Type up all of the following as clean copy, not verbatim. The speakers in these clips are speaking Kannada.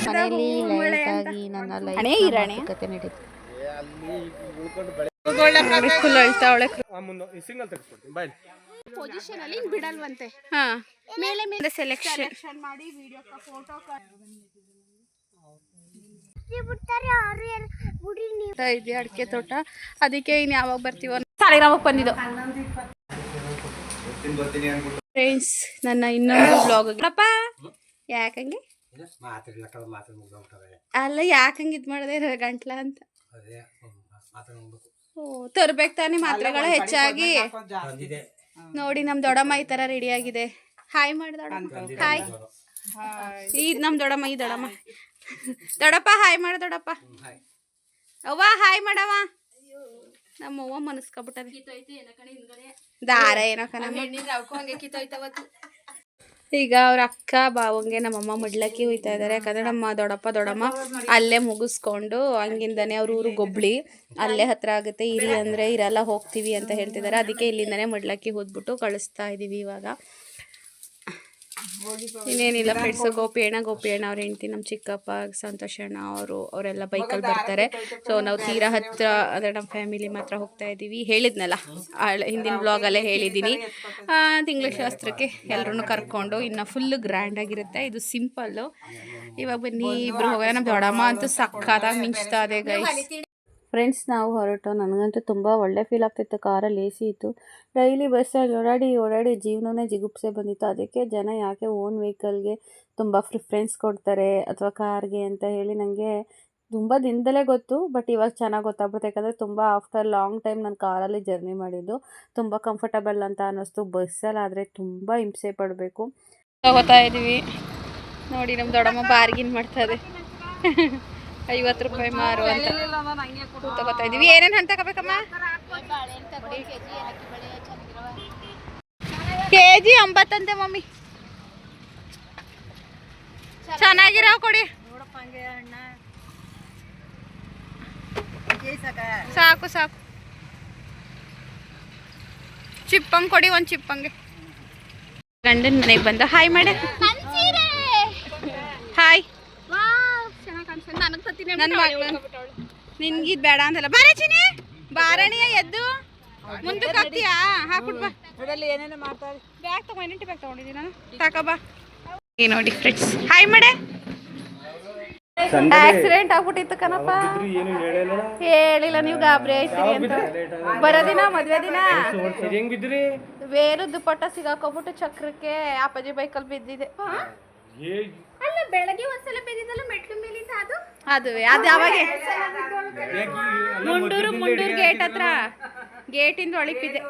ಮನೆಯಲ್ಲಿ ಲೈಟ್ ಆಗಿ ನನ್ನ ಲೈಫ್ ಕತೆ ನಡೀತು. ಫುಲ್ ಅಳ್ತಾವಳೆ. ಪೊಸಿಷನ್ ಅಲ್ಲಿ ಬಿಡಲ್ವಂತೆ. ಹಾ ಮೇಲೆ ಮೇಲೆ ಸೆಲೆಕ್ಷನ್ ಮಾಡಿ ವಿಡಿಯೋ ಫೋಟೋ ಇದೆ ಅಡಿಕೆ ತೋಟ. ಅದಕ್ಕೆ ಇನ್ ಯಾವಾಗ ಬರ್ತೀವೋ ಸಾಲಿಗ್ರಾಮಕ್ಕೆ ಬಂದಿದ್ದು ಫ್ರೆಂಡ್ಸ್. ನನ್ನ ಇನ್ನೊಂದು ಬ್ಲಾಗ್ ಯಾಕಂಗೆ ಅಲ್ಲ ಯಾಕಂಗೆ ಇದ್ ಮಾಡಿದೆ ಗಂಟ್ಲ ಅಂತ. ಓ ತರ್ಬೇಕು ತಾನೆ ಮಾತ್ರೆಗಳು ಹೆಚ್ಚಾಗಿ. ನೋಡಿ ನಮ್ ದೊಡ್ಡಮ್ಮ ಈ ತರ ರೆಡಿ ಆಗಿದೆ. ಹಾಯ್ ಮಾಡಿ ದೊಡ್ಡಮ್ಮ. ಹಾಯ್. ಈ ನಮ್ ದೊಡ್ಡಮ್ಮ ಈ ದೊಡ್ಡಮ್ಮ ದೊಡ್ಡಪ್ಪ ಹಾಯ್ ಮಾಡ ದೊಡ್ಡಪ್ಪ. ಅವ್ವ ಹಾಯ್ ಮಾಡವ. ನಮ್ಮವ್ವ ಮನಸ್ಕೊಬಿಟ್ಟದೆ ದಾರ ಏನಕ್ಕನಮ್ಮ. ಈಗ ಅವ್ರ ಅಕ್ಕ ಬಾವಂಗೆ ನಮ್ಮಮ್ಮ ಮಡ್ಲಕ್ಕಿ ಹೋಯ್ತಾ ಇದಾರೆ. ಯಾಕಂದ್ರೆ ನಮ್ಮ ದೊಡ್ಡಮ್ಮ ಅಲ್ಲೇ ಮುಗಿಸ್ಕೊಂಡು ಹಂಗಿಂದಾನೆ ಅವ್ರ ಊರು ಗೊಬ್ಳಿ ಅಲ್ಲೇ ಹತ್ರ ಆಗುತ್ತೆ. ಇರಿ ಅಂದ್ರೆ ಇರಲ್ಲ ಹೋಗ್ತೀವಿ ಅಂತ ಹೇಳ್ತಿದ್ದಾರೆ. ಅದಕ್ಕೆ ಇಲ್ಲಿಂದಾನೆ ಮಡ್ಲಕ್ಕಿ ಹೋದ್ಬಿಟ್ಟು ಕಳಿಸ್ತಾ ಇದೀವಿ ಇವಾಗ. ಇನ್ನೇನಿಲ್ಲ ಫ್ರೆಂಡ್ಸ್. ಗೋಪಿ ಅಣ್ಣ ಅವ್ರ ಹೆಂಡತಿ, ನಮ್ಮ ಚಿಕ್ಕಪ್ಪ, ಸಂತೋಷ್ ಅಣ್ಣ ಅವರೆಲ್ಲ ಬೈಕಲ್ಲಿ ಬರ್ತಾರೆ. ಸೊ ನಾವು ತೀರಾ ಹತ್ರ ಅಂದರೆ ನಮ್ಮ ಫ್ಯಾಮಿಲಿ ಮಾತ್ರ ಹೋಗ್ತಾ ಇದ್ದೀವಿ. ಹೇಳಿದ್ನಲ್ಲ ಹಿಂದಿನ ಬ್ಲಾಗಲ್ಲೇ ಹೇಳಿದ್ದೀನಿ. ತಿಂಗಳ ಶಾಸ್ತ್ರಕ್ಕೆ ಎಲ್ಲರೂ ಕರ್ಕೊಂಡು ಇನ್ನು ಫುಲ್ ಗ್ರ್ಯಾಂಡ್ ಆಗಿರುತ್ತೆ. ಇದು ಸಿಂಪಲ್ಲು. ಇವಾಗ ಬನ್ನಿ ಇಬ್ರು ಹೋಗೋಣ. ನಮ್ಮ ದೊಡ್ಡಮ್ಮ ಅಂತೂ ಸಕ್ಕತ್ತಾಗಿ ಮಿಂಚ್ತಾ ಇದೆ ಗೈಸ್. ಫ್ರೆಂಡ್ಸ್ ನಾವು ಹೊರಟು. ನನಗಂತೂ ತುಂಬ ಒಳ್ಳೆ ಫೀಲ್ ಆಗ್ತಿತ್ತು. ಕಾರಲ್ಲಿ ಎ ಸಿ ಇತ್ತು. ಡೈಲಿ ಬಸ್ಸಲ್ಲಿ ಓಡಾಡಿ ಜೀವನನೇ ಜಿಗುಪ್ಸೆ ಬಂದಿತ್ತು. ಅದಕ್ಕೆ ಜನ ಯಾಕೆ ಓನ್ ವೆಹಿಕಲ್ಗೆ ತುಂಬ ಪ್ರಿಫ್ರೆನ್ಸ್ ಕೊಡ್ತಾರೆ ಅಥವಾ ಕಾರ್ಗೆ ಅಂತ ಹೇಳಿ ನನಗೆ ತುಂಬ ದಿನದಲ್ಲೇ ಗೊತ್ತು. ಬಟ್ ಇವಾಗ ಚೆನ್ನಾಗಿ ಗೊತ್ತಾಗ್ಬಿಡುತ್ತೆ. ಯಾಕಂದರೆ ತುಂಬ ಆಫ್ಟರ್ ಲಾಂಗ್ ಟೈಮ್ ನಾನು ಕಾರಲ್ಲಿ ಜರ್ನಿ ಮಾಡಿದ್ದು. ತುಂಬ ಕಂಫರ್ಟಬಲ್ ಅಂತ ಅನ್ನಿಸ್ತು. ಬಸ್ಸಲ್ಲಿ ಆದರೆ ತುಂಬ ಹಿಂಸೆ ಪಡಬೇಕು. ತಗೋತಾ ಇದ್ದೀವಿ ನೋಡಿ. ನಮ್ಮ ದೊಡ್ಡಮ್ಮ ಬಾರ್ಗಿನ್ ಮಾಡ್ತಾ ಇದೆ. 50 ರೂಪಾಯಿ ಮಾರು ಅಂತ ತಗೋತಾ ಇದೀವಿ. ಏನೇನು ಹಣ್ಣು ತಗೋಬೇಕಮ್ಮ? ಕೆಜಿ 80 ಅಂತೆ ಮಮ್ಮಿ. ಚೆನ್ನಾಗಿರೋ ಕೊಡಿ. ಸಾಕು ಚಿಪ್ಪಂಗ್ ಕೊಡಿ. ಒಂದು ಚಿಪ್ಪಂಗೆ. ಗಂಡನ ಮನೆಗೆ ಬಂದ ಹಾಯ್ ಮಾಡ. ಹಾಯ್. ನಿನ್ಗಿದ್ ಬೇಡ ಅಂತಲ್ಲ. ಬಾರ ಚಿನಿ ಬಾರಣಿಯ ಎದ್ದು ಮುಂದಕ್ಕೆ ಹಾಕ್ತೀಯಾ? ಹಾಕ್ಬಿಟ್ ಬಾ. ಏನೇನು ಮಾಡ್ತಾರೆ. ಬ್ಯಾಗ್ ತಗೋ. ಐಡೆಂಟಿ ಬ್ಯಾಗ್ ತಗೊಂಡಿದ್ದೀನಿ ನಾನು. ಸಾಕಬ್ಬಾ. ನೋಡಿ ಫ್ರೆಂಡ್ಸ್ ಹಾಯ್ ಮಾಡೆ. ಆಕ್ಸಿಡೆಂಟ್ ಆಗ್ಬಿಟ್ಟಿತ್ತು ಕಣಪ್ಪ. ಹೇಳಿಲ್ಲ ನೀವು ಗಾಬರಿ ಆಯ್ತೀರಿ ಅಂತ. ಬರೋ ದಿನ ಮದ್ವೆ ದಿನ ಬೇರೆ ದುಪ್ಪಟ್ಟ ಸಿಗಾಕೊಬಿಟ್ಟು ಚಕ್ರಕ್ಕೆ ಅಪ್ಪಾಜಿ ಬೈಕಲ್ಲಿ ಬಿದ್ದಿದೆ. ಅಲ್ಲ ಬೆಳಗ್ಗೆ ಒಂದ್ಸಲ ಬಿದ್ದಿದ್ದಲ್ಲ ಮೆಟ್ಲು ಮೇಲಿಂದ ಅದುವೇ ಅದು ಯಾವಾಗ ಮುಂಡೂರು ಗೇಟ್ ಹತ್ರ ಗೇಟಿಂದ ಒಳಗೆ ಬಿದ್ದೆ.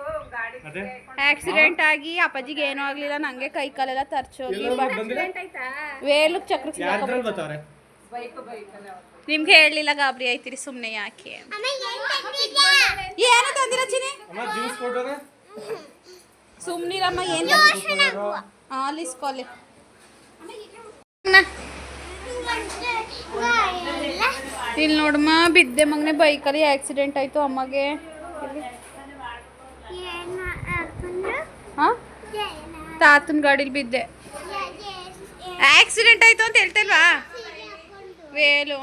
ಆಕ್ಸಿಡೆಂಟ್ ಆಗಿ ಅಪ್ಪಾಜಿಗೆ ಏನೂ ಆಗ್ಲಿಲ್ಲ. ನಂಗೆ ಕೈ ಕಾಲೆಲ್ಲ ತರ್ಚೋಗಿ ವೇಲು ಚಕ್ರ ನಿಮ್ಗೆ ಹೇಳಲಿಲ್ಲ ಗಾಬರಿ ಆಯ್ತೀರಿ ಸುಮ್ಮನೆ ಯಾಕೆ. ಏನು ತಂದಿರ ಚಿನಿ? ಸುಮ್ಮನಿರಮ್ಮ. ಏನು ಆಲಿಸ್ಕೊಲೆ ಇಲ್ಲಿ ನೋಡಮ್ಮ ಬಿದ್ದೆ ಮಗನೆ. ಬೈಕಲ್ಲಿ ಆಕ್ಸಿಡೆಂಟ್ ಆಯ್ತು ಅಮ್ಮಗೆ. ತಾತನ ಗಾಡಿಲಿ ಬಿದ್ದೆ. ಆಕ್ಸಿಡೆಂಟ್ ಆಯ್ತು ಅಂತ ಹೇಳ್ತಲ್ವಾ ವೇಲು.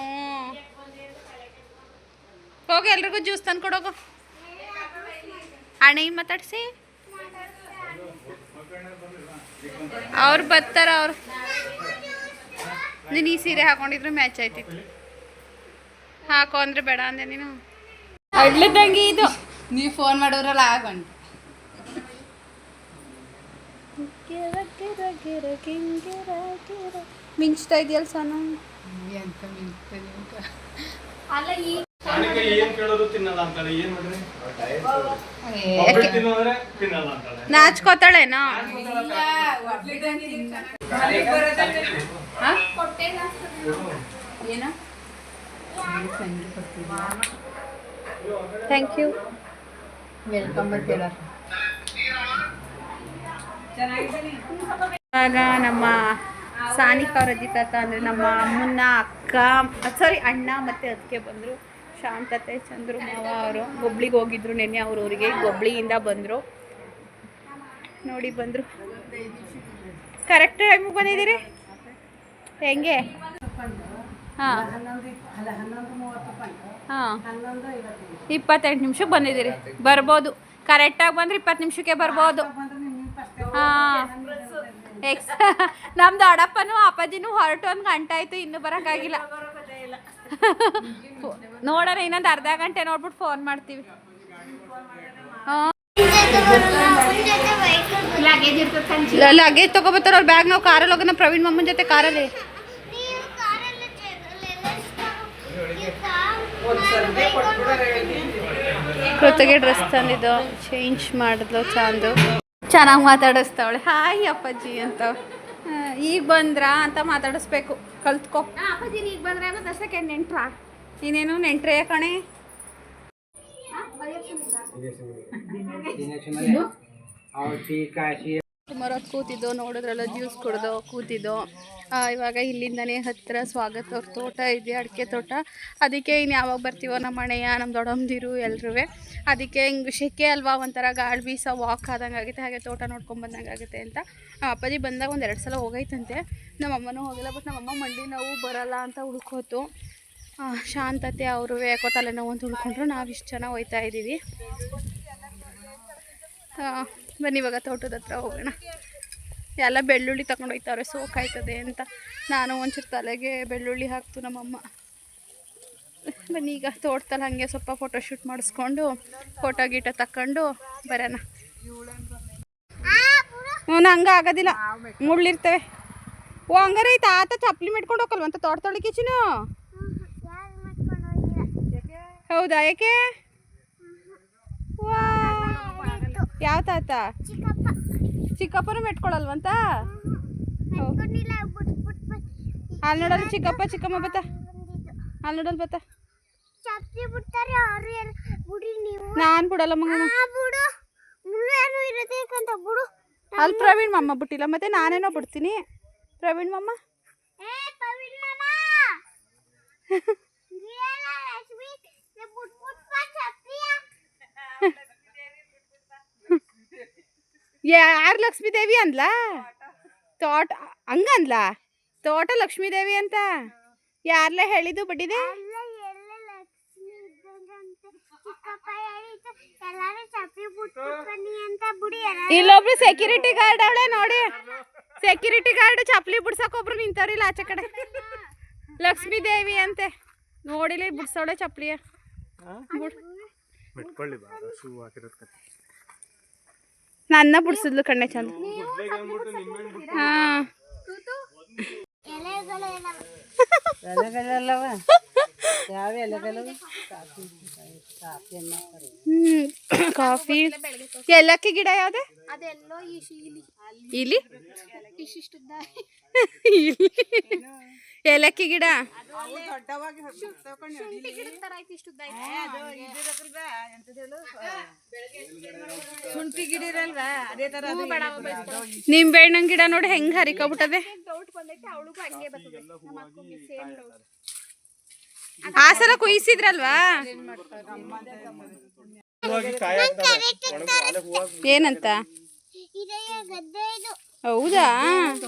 ಹೋಗಿ ಎಲ್ರಿಗೂ ಜ್ಯೂಸ್ ತಂದು ಕೊಡೋಗು. ಅಣ್ಣ ಮಾತಾಡ್ಸಿ. ಅವ್ರು ಬರ್ತಾರ. ಅವ್ರು ನೀನು ಈ ಸೀರೆ ಹಾಕೊಂಡಿದ್ರು ಮ್ಯಾಚ್ ಆಯ್ತಿತ್ತು. ಹಾಕೋ ಅಂದ್ರೆ ಬೇಡ ಅಂದೆ ನೀನು. ಅಡ್ಲದಂಗೆ ಇದು. ನೀವು ಫೋನ್ ಮಾಡೋರಲ್ಲ ಆಗಂಟು ಮಿಂಚ್ತಾ ಇದೆಯಲ್ಲ ಸಣ್ಣ. ನಾಚ್ಕೋತಾಳೇನೋ. Thank you. ವೆಲ್ಕಮ್. ಇವಾಗ ನಮ್ಮ ಸಾನಿಕಾ ಅವ್ರ ಅಜ್ಜಿ ತಾತ ಅಂದರೆ ನಮ್ಮ ಅಮ್ಮನ ಅಕ್ಕ ಅಣ್ಣ ಮತ್ತು ಅದಕ್ಕೆ ಬಂದರು. ಶಾಂತತೆ ಚಂದ್ರು ಮಾವ ಅವರು ಗೊಬ್ಳಿಗೆ ಹೋಗಿದ್ರು ನೆನ್ನೆ. ಅವ್ರವ್ರಿಗೆ ಗೊಬ್ಳಿಯಿಂದ ಬಂದರು ನೋಡಿ. ಬಂದರು ಕರೆಕ್ಟ್ ಟೈಮಿಗೆ ಬಂದಿದ್ದೀರಿ. ಹೆಂಗೆ ಹಾಂ ಹಾಂ 28 ನಿಮಿಷಕ್ಕೆ ಬಂದಿದ್ದೀರಿ, ಬರ್ಬೋದು. ಕರೆಕ್ಟಾಗಿ ಬಂದ್ರೆ 20 ನಿಮಿಷಕ್ಕೆ ಬರ್ಬೋದು. ಹಾಂ ನಮ್ದು ದೊಡ್ಡಪ್ಪನೂ ಅಪ್ಪಾಜಿನೂ ಹೊರಟು 1 ಗಂಟೆ ಆಯಿತು, ಇನ್ನೂ ಬರೋಕ್ಕಾಗಿಲ್ಲ. ನೋಡೋಣ, ಇನ್ನೊಂದು ಅರ್ಧ ಗಂಟೆ ನೋಡ್ಬಿಟ್ಟು ಫೋನ್ ಮಾಡ್ತೀವಿ. ಹಾಂ ಲಗೇಜ್ ತೊಗೊಬತ್ತಾರ ಅವ್ರ ಬ್ಯಾಗ್. ನಾವು ಕಾರಲ್ಲಿ ಹೋಗೋಣ, ಪ್ರವೀಣ್ ಮಮ್ಮನ ಜೊತೆ ಕಾರಲ್ಲಿ. ಕೃತಿಗೆ ಡ್ರೆಸ್ ತಂದಿದ್ದು, ಚೇಂಜ್ ಮಾಡಿದ್ಲು. ಚಂದು ಚೆನ್ನಾಗಿ ಮಾತಾಡಿಸ್ತಾವಳೆ. ಹಾಯ್ ಅಪ್ಪಾಜಿ ಅಂತ. ಈಗ ಬಂದ್ರಾ ಅಂತ ಮಾತಾಡಿಸ್ಬೇಕು, ಕಲ್ತ್ಕೊ. ಅಪ್ಪಾಜಿ ಈಗ ಬಂದ್ರೆ ಮತ್ತೆ ಸೆಕೆಂಡ್ ನೆಂಟ್ರಾ? ನೀನೇನು ನೆಂಟ್ರೆಯ ಕಣೆ. ಸುಮಾರು ಹೊತ್ತು ಕೂತಿದ್ದು, ನೋಡಿದ್ರಲ್ಲ ಜ್ಯೂಸ್ ಕುಡ್ದು ಕೂತಿದ್ದು. ಇವಾಗ ಇಲ್ಲಿಂದನೇ ಹತ್ತಿರ ಸ್ವಾಗತ ಅವ್ರ ತೋಟ ಇದೆ, ಅಡಿಕೆ ತೋಟ. ಅದಕ್ಕೆ ಇನ್ನು ಯಾವಾಗ ಬರ್ತೀವೋ ನಮ್ಮ ಅಣ್ಣಯ್ಯ, ನಮ್ಮ ದೊಡ್ಡಮ್ಮದಿರು ಎಲ್ಲರೂ. ಅದಕ್ಕೆ ಹಿಂಗೆ ಶೆಕೆ ಅಲ್ವಾ, ಒಂಥರ ಗಾಳಿ ಬೀಸ ವಾಕ್ ಆದಂಗೆ ಆಗುತ್ತೆ, ಹಾಗೆ ತೋಟ ನೋಡ್ಕೊಂಬಂದಂಗೆ ಆಗುತ್ತೆ ಅಂತ. ಅಪ್ಪಾಜಿ ಬಂದಾಗ 1-2 ಸಲ ಹೋಗೈತಂತೆ. ನಮ್ಮಮ್ಮನೂ ಹೋಗಿಲ್ಲ, ಬಟ್ ನಮ್ಮಮ್ಮ ಮಂಡಿ ನೋವು ಬರಲ್ಲ ಅಂತ ಉಳ್ಕೋತು. ಶಾಂತತೆ ಅವರು ಯಾಕೋ ತಲೆನೋವು ಅಂತ ಉಳ್ಕೊಂಡ್ರು. ನಾವು ಇಷ್ಟು ಜನ ಹೋಯ್ತಾ ಇದ್ದೀವಿ. ಬನ್ನಿ ಇವಾಗ ತೋಟದ ಹತ್ರ ಹೋಗೋಣ. ಎಲ್ಲ ಬೆಳ್ಳುಳ್ಳಿ ತಗೊಂಡು ಹೋಯ್ತವ್ರೆ, ಸೋಕಾಯ್ತದೆ ಅಂತ. ನಾನು ಒಂಚೂರು ತಲೆಗೆ ಬೆಳ್ಳುಳ್ಳಿ ಹಾಕ್ತು ನಮ್ಮಮ್ಮ. ಬನ್ನಿ ಈಗ ತೋಟದಲ್ಲಿ ಹಾಗೆ ಸ್ವಲ್ಪ ಫೋಟೋಶೂಟ್ ಮಾಡಿಸ್ಕೊಂಡು ಫೋಟೋ ಗೀಟ ತಗೊಂಡು ಬರೋಣ. ಹಂಗೆ ಆಗೋದಿಲ್ಲ, ಮುಳ್ಳಿರ್ತವೆ. ಓ ಹಂಗಾರೆ ಈ ತಾತ ಚಪ್ಪಲಿ ಮೆಟ್ಕೊಂಡು ಹೋಗಲ್ವಂತ ತೋಟ ತೊಳಿಕಿಚಿನು? ಹೌದಾ, ಯಾಕೆ? ಯಾವ ತಾತ? ಚಿಕ್ಕಪ್ಪನೂ ಮೆಟ್ಕೊಳಲ್ವಂತ? ಅಲ್ಲಿ ನೋಡಲ್ಲ ಚಿಕ್ಕಪ್ಪ ಚಿಕ್ಕಮ್ಮ ಬತ್ತ, ಅಲ್ಲಿ ನೋಡಲ್ ಬತ್ತ. ನಾನು ಬಿಡಲ್ಲ ಮಗನ. ಅಲ್ಲಿ ಪ್ರವೀಣ್ ಮಮ್ಮ ಬಿಟ್ಟಿಲ್ಲ, ಮತ್ತೆ ನಾನೇನೋ ಬಿಡ್ತೀನಿ. ಪ್ರವೀಣ್ ಮಮ್ಮ ಯಾರು ಲಕ್ಷ್ಮೀ ದೇವಿ ಅಂದ್ಲಾ? ತೋಟ ಹಂಗಂದ್ಲಾ? ತೋಟ ಲಕ್ಷ್ಮೀ ದೇವಿ ಅಂತ ಯಾರ್ಲೇ ಹೇಳಿದ್ದು ಬಡ್ಡಿದೆ? ಇಲ್ಲೊಬ್ರು ಸೆಕ್ಯೂರಿಟಿ ಗಾರ್ಡ್ ಅವಳೆ ನೋಡಿ. ಸೆಕ್ಯೂರಿಟಿ ಗಾರ್ಡ್ ಚಪ್ಪಲಿ ಬಿಡ್ಸಕ್ ಒಬ್ರು ನಿಂತವ್ರಿಲ್ಲ ಆಚೆ ಕಡೆ. ಲಕ್ಷ್ಮೀ ದೇವಿ ಅಂತೆ ನೋಡಿಲಿ, ಬಿಡ್ಸವಳೆ ಚಪ್ಪಲಿಯ. ನನ್ನ ಬಿಡ್ಸಿದ್ಲು ಕಣ್ಣೆ ಚಂದ. ಹಾಂ ಕಾಫಿ. ಏಲಕ್ಕಿ ಗಿಡ ಯಾವ್ದೆ? ಅದೆಲ್ಲೋ ಇಲ್ಲಿ ಏಲಕ್ಕಿ ಗಿಡ ನಿಂಬೆಹಣ್ಣಿನ ಗಿಡ ನೋಡಿ ಹೆಂಗ್ ಹರಿಕೊಬಿಟ್ಟದೆ. ಆ ಸಲ ಕುಯ್ಸಿದ್ರಲ್ವಾ? ಏನಂತ? ಹೌದಾ,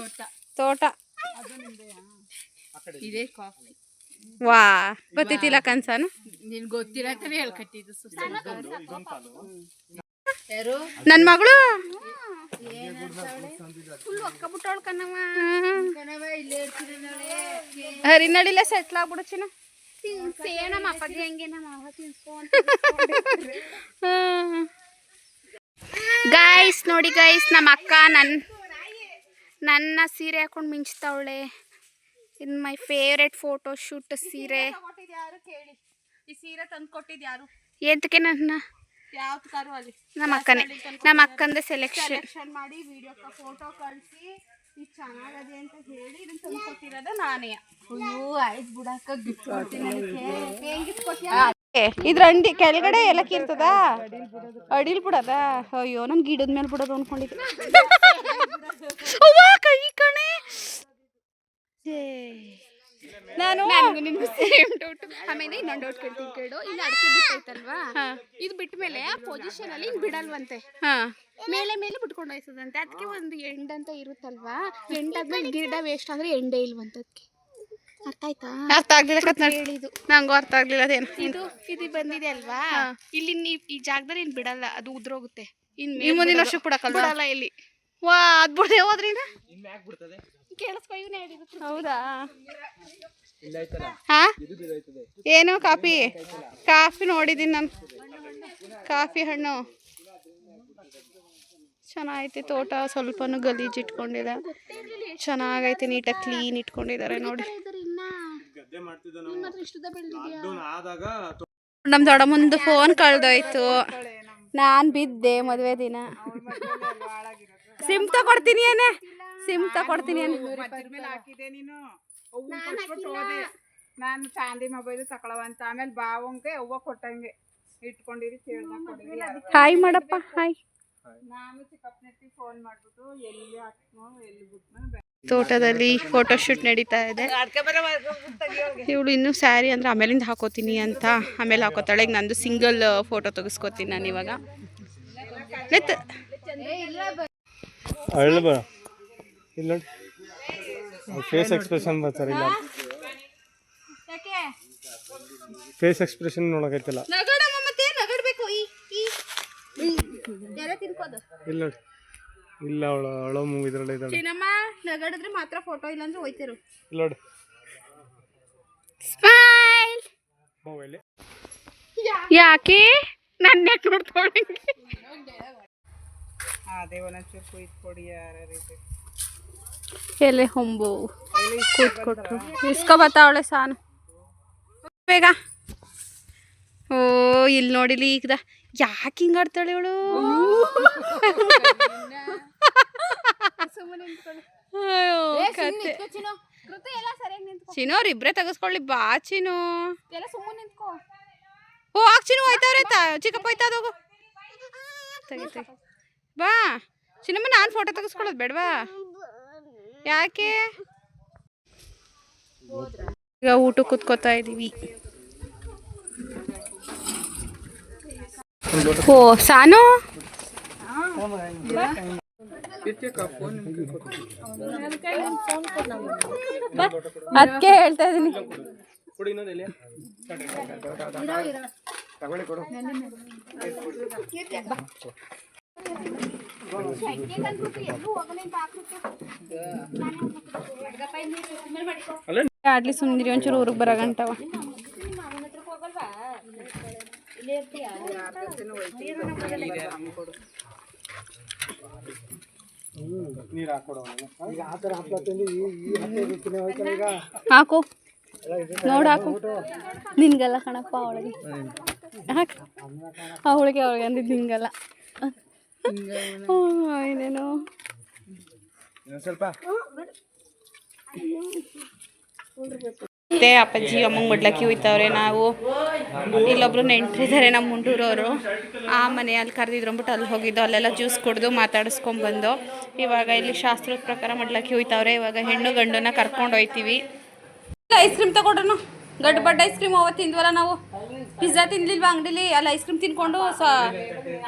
ತೋಟ. ವಾ, ಗೊತ್ತಿಲ್ಲ ಕನ್ಸನು. ನಿನ್ ಗೊತ್ತಿಲ್ಲ ಅಂತ ಹೇಳ್ಕಟ್ಟಿದ್ದು ನನ್ ಮಗಳು ಹರಿನಡಿಲೆ ಸೆಟ್ಲ್ ಆಗ್ಬಿಡುಚಿನ. ನಮ್ಮ ಅಪ್ಪಾಜಿ ಹಂಗೆ ನಮ್ಮ ಅವ ತಿನ್ಸ್ಕೊಂತ. ಗೈಸ್ ನೋಡಿ ಗೈಸ್, ನಮ್ಮ ಅಕ್ಕ ನನ್ನ ಸೀರೆ ಹಾಕೊಂಡು ಮಿಂಚ್ತಾವಳೆ. ಇನ್ ಮೈ ಫೇವ್ರೆಟ್ ಫೋಟೋ ಶೂಟ್ ಸೀರೆ. ಈ ಸೀರೆ ತಂದು ಕೊಟ್ಟಿದ್ದು ಯಾರು? ಎಂತಕ್ಕೆ ನನ್ನ ಯಾವ್ದು ಅಲ್ಲಿ ನಮ್ಮ ಅಕ್ಕಂದೇ ಸೆಲೆಕ್ಷನ್ ಮಾಡಿ ವಿಡಿಯೋ ಫೋಟೋ ಕಳಿಸಿ ಇದು ಚೆನ್ನಾಗದೆ ಅಂತ ಹೇಳಿ ಇದನ್ನ ತಂದು ಕೊಟ್ಟಿರೋದು ನಾನೇ. ಅಯ್ಯೋ ಆಯ್ತು ಬಿಡಕ್ಕ, ಗಿಫ್ಟ್ ಕೊಡ್ತೀನಿ. ಹೆಂಗ್ ಗಿಫ್ಟ್ ಕೊಡ್ತೀಯಾ? ಇದ್ರ ಅಂಡಿ ಕೆಳಗಡೆ ಏಲಕ್ಕಿ ಇರ್ತದ, ಅಡಿಲ್ ಬಿಡದ. ಅಯ್ಯೋ ನನ್ ಗಿಡದ ಮೇಲೆ ಬಿಡೋದು ಅನ್ಕೊಂಡಿದ್ದೆ. ಕೈ ಕಣೆ. ನಾನು ಸೇಮ್ ಡೌಟ್. ಆಮೇಲೆ ಇನ್ನೊಂದು ಡೌಟ್ ಕೇಳ್ತೀನಿ ಕೇಳು. ಇಲ್ಲಿ ಅಡಿಕೆ ಬಿಟ್ಟೈತಲ್ವಾ, ಇದು ಬಿಟ್ಟ ಮೇಲೆ ಆ ಪೊಸಿಷನ್ ಅಲ್ಲಿ ಇನ್ ಬಿಡಲ್ವಂತೆ, ಮೇಲೆ ಮೇಲೆ ಬಿಟ್ಕೊಂಡು ಹೋಯ್ತದಂತೆ. ಅದಕ್ಕೆ ಒಂದು ಎಂಡ್ ಅಂತ ಇರುತ್ತಲ್ವಾ, ಎಂಡ್ ಆದ್ಮೇಲೆ ಗಿಡ ವೇಸ್ಟ್ ಆದ್ರೆ ಎಂಡೇ ಇಲ್ವಂತ. ಅದಕ್ಕೆ ಅರ್ಥ ಆಯ್ತಾ? ಅರ್ಥ ಆಗ್ಲಿಲ್ಲ ಕತ್ನಾಡಿ ನಂಗೂ ಅರ್ಥ ಆಗ್ಲಿಲ್ಲ ಅದೇನು. ಇದು ಬಂದಿದೆ ಅಲ್ವಾ, ಇಲ್ಲಿ ಈ ಜಾಗದಲ್ಲಿ ಇನ್ ಬಿಡಲ್ಲ, ಅದು ಉದ್ರೋಗುತ್ತೆ. ಈ ಮುಂದಿನ ವರ್ಷಕ್ಕೆ ಬಿಡಕ್ಕಲ್ವಾ? ಬಿಡಲ್ಲ ಇಲ್ಲಿ. ವಾ ಅದ್ ಬಿಡದೆ ಹೋದ್ರಿನ ಕೇಳಿಸ್ಕೊ, ಇವನೇ ಹೇಳಿದ್ರು. ಹೌದಾ? ಹಾ ಏನು ಕಾಫಿ ನೋಡಿದ್ದೀನಿ ನಾನು. ಕಾಫಿ ಹಣ್ಣು ಚೆನ್ನಾಗೈತೆ. ತೋಟ ಸ್ವಲ್ಪನೂ ಗಲೀಜ್ ಇಟ್ಕೊಂಡಿಲ್ಲ, ಚೆನ್ನಾಗೈತೆ. ನೀಟಾಗಿ ಕ್ಲೀನ್ ಇಟ್ಕೊಂಡಿದ್ದಾರೆ ನೋಡಿ. ನಮ್ ದೊಡ್ಡ ಮುಂದೆ ಫೋನ್ ಕಳ್ದೋಯ್ತು. ನಾನ್ ಬಿದ್ದೆ ಮದ್ವೆ ದಿನ. ಸಿಮ್ ತಗೊಡ್ತೀನಿ ಏನೇ, ಸಿಮ್ ತಗೊಡ್ತೀನಿ ಏನೇ. ನಾನು ಚಾಂದಿ ಮೊಬೈಲ್ ತಗೊಳವಂತ, ಆಮೇಲೆ ಬಾವಂಗೆ ಹೂವ ಕೊಟ್ಟಂಗೆ ಇಟ್ಕೊಂಡಿರಿ ಹಾಯ್ ಮಾಡಪ್ಪ. ಹಾಯ್. ನಾನು ಚಿಕ್ಕಪ್ಪನಟ್ಟಿ ಫೋನ್ ಮಾಡ್ಬಿಟ್ಟು ಎಲ್ಲಿ ಹಾಕ್ನೋ ಎಲ್ಲಿ ಬಿಟ್ನೋ. ತೋಟದಲ್ಲಿ ಫೋಟೋ ಶೂಟ್ ನಡೀತಾ ಇದೆ. ಇವಳು ಇನ್ನೂ ಸ್ಯಾರಿ ಅಂದ್ರೆ ಆಮೇಲಿಂದ ಹಾಕೋತೀನಿ ಅಂತ ಆಮೇಲೆ ಹಾಕೋತಾಳೆ. ಈಗ ನಂದು ಸಿಂಗಲ್ ಫೋಟೋ ತೆಗಿಸ್ಕೊತೀನಿ ನಾನು ಇವಾಗ. ಇಲ್ಲ ಫೇಸ್ ಎಕ್ಸ್ಪ್ರೆಷನ್ ಬರ್ತಾರೆ. ಇಲ್ಲ ಫೇಸ್ ಎಕ್ಸ್ಪ್ರೆಷನ್ ನೋಡಕೈತಿಲ್ಲ. ಇಲ್ಲ ಇಲ್ಲ ಅವಳು ಇದ್ರಲ್ಲಿ ಇದ್ದಾಳೆ. ಚಿನ್ನಮ್ಮ ನಗಡಿದ್ರೆ ಮಾತ್ರ ಫೋಟೋ, ಇಲ್ಲ ಅಂದ್ರೆ ಹೋಯ್ತಿರು. ಇಲ್ಲ ನೋಡಿ ಸ್ಮೈಲ್. ಯಾಕೆ ನನ್ನ ಯಾಕೆ ನೋಡ್ಕೊಂಡೆ? ಅದೇ ಒಂಚೂರು ಕುಯ್ದು ಕೊಡಿ ಯಾರು. ಎಲೆ ಹೊಂಬು ಕೂತ್ಕೊಟ್ಟು ಇಸ್ಕೊ ಬತ್ತಾವಳೆ ಸಾನು ಬೇಗ. ಓ ಇಲ್ಲಿ ನೋಡಿಲಿ ಈಗದ ಯಾಕೆ ಹಿಂಗ ಆಡ್ತಾಳೆ ಇವಳು? ಚಿನ್ನೋರ್ ಇಬ್ರೇ ತೆಗಸ್ಕೊಳ್ಳಿ ಬಾ ಚಿನ್ನು. ಓ ಆಗ ಚಿನ್ನು ಹೋಯ್ತವ್ರೆ, ಚಿಕ್ಕಪ್ಪ ಹೋಯ್ತಾ ಹೋಗು ತೆಗಿ ಬಾ ಚಿನ್ನಮ್ಮ. ನಾನು ಫೋಟೋ ತೆಗೆಸ್ಕೊಳ್ಳೋದು ಬೇಡವಾ? ಯಾಕೆ? ಈಗ ಊಟ ಕೂತ್ಕೋತಾ ಇದೀವಿ. ಓ ಸಾನು ಅದಕ್ಕೆ ಹೇಳ್ತಾ ಇದೀನಿ. ಆಡ್ಲಿ ಸುಮ್ಮನಿರಿ, ಒಂಚೂರು ಊರಿಗೆ ಬರೋ ಗಂಟವ. ಹಾಕು ನೋಡಾಕು. ನಿನ್ಗಲ್ಲ ಕಣಪ್ಪ, ಅವಳಿಗೆ ಅವಳಿಗೆ ಅಂದಿದ್ದು ನಿಂಗಲ್ಲ. ಏನೇನೋ ಮತ್ತೆ ಅಪ್ಪಾಜಿ ಅಮ್ಮಂಗೆ ಮಡ್ಲಕ್ಕಿ ಹೋಯ್ತವ್ರೆ. ನಾವು ಇಲ್ಲೊಬ್ರು ನೆಂಟ್ರಿದ್ದಾರೆ ನಮ್ಮ ಮುಂಡೂರವರು, ಆ ಮನೆಯಲ್ಲಿ ಕರೆದಿದ್ರು ಅಂದ್ಬಿಟ್ಟು ಅಲ್ಲಿ ಹೋಗಿದ್ದು. ಅಲ್ಲೆಲ್ಲ ಜ್ಯೂಸ್ ಕುಡಿದು ಮಾತಾಡಿಸ್ಕೊಂಡ್ಬಂದು ಇವಾಗ ಇಲ್ಲಿ ಶಾಸ್ತ್ರದ ಪ್ರಕಾರ ಮಡ್ಲಕ್ಕಿ ಹೋಯ್ತವ್ರೆ. ಇವಾಗ ಹೆಣ್ಣು ಗಂಡನ್ನ ಕರ್ಕೊಂಡು ಹೋಯ್ತೀವಿ. ಐಸ್ ಕ್ರೀಮ್ ತಗೊಡ್ರು, ಗಡ್ಡ ಬಡ್ಡ ಐಸ್ ಕ್ರೀಮ್ ಅವತ್ತು ತಿಂದ್ವಲ್ಲ ನಾವು. ಪಿಜ್ಜಾ ತಿನ್ಲಿಲ್ವಾ ಅಂಗಡಿಲಿ? ಅಲ್ಲಿ ಐಸ್ ಕ್ರೀಮ್ ತಿನ್ಕೊಂಡು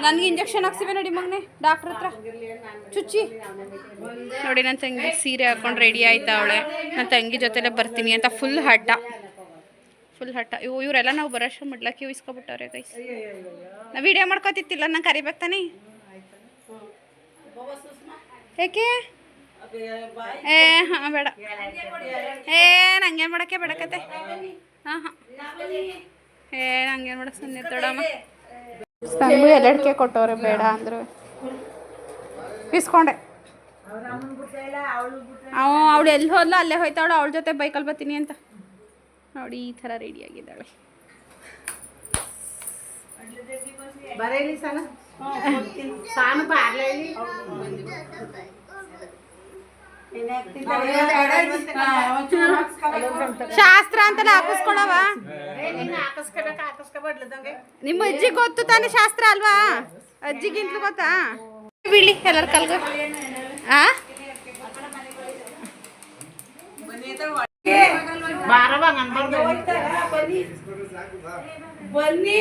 ನನಗೆ ಇಂಜೆಕ್ಷನ್ ಹಾಕ್ಸಿವೆ ನೋಡಿ ಮಗನೆ ಡಾಕ್ಟ್ರ್ ಹತ್ರ ಚುಚ್ಚಿ. ನೋಡಿ ನನ್ನ ತಂಗಿ ಸೀರೆ ಹಾಕೊಂಡು ರೆಡಿ ಆಯ್ತಾ ಅವಳೆ. ನನ್ನ ತಂಗಿ ಜೊತೆಲೆ ಬರ್ತೀನಿ ಅಂತ ಫುಲ್ ಹಠ. ಇವರೆಲ್ಲ ನಾವು ಬರೋಷ್ಟು ಮಡ್ಲಕ್ಕಿ ಉಯಿಸ್ಕೊಬಿಟ್ಟವ್ರೆ ಗೈಸ್. ನಾ ವಿಡಿಯೋ ಮಾಡ್ಕೊತಿತ್ತಿಲ್ಲ, ನಂಗೆ ಕರಿಬೇಕು ತಾನೆ. ಏಕೆ ಹಾಂ ಬೇಡ, ನಂಗೇನು ಮಾಡೋಕ್ಕೆ ಬೇಡಕತ್ತೆ. ಹಾಂ ನಂಗೇನು ಮಾಡೋಕ್ಕೆ ಸುಮ್ಮನೆ ತೊಡಮ್ಮ. ತಂಗು ಎಲ್ಲಡಿಕೆ ಕೊಟ್ಟವ್ರೆ ಬೇಡ ಅಂದರು, ಇಸ್ಕೊಂಡೆ. ಅವಳು ಎಲ್ಲಿ ಹೋದ್ಲ ಅಲ್ಲೇ ಹೋಯ್ತಾವಳು, ಅವಳ ಜೊತೆ ಬೈಕಲ್ಲಿ ಬರ್ತೀನಿ ಅಂತ. ನೋಡಿ ಈ ಥರ ರೆಡಿಯಾಗಿದ್ದಾಳೆ. ಶಾಸ್ತ್ರ ಅಂತೆಲ್ಲ ಹಾಕಿಸ್ಕೊಳವ. ನಿಮ್ಮ ಅಜ್ಜಿ ಗೊತ್ತು ತಾನೆ ಶಾಸ್ತ್ರ ಅಲ್ವಾ? ಅಜ್ಜಿಗಿಂತಲೂ ಗೊತ್ತಾ? ಬಿಳಿ ಎಲ್ಲರ ಕಲ್ಗ ಬನ್ನಿ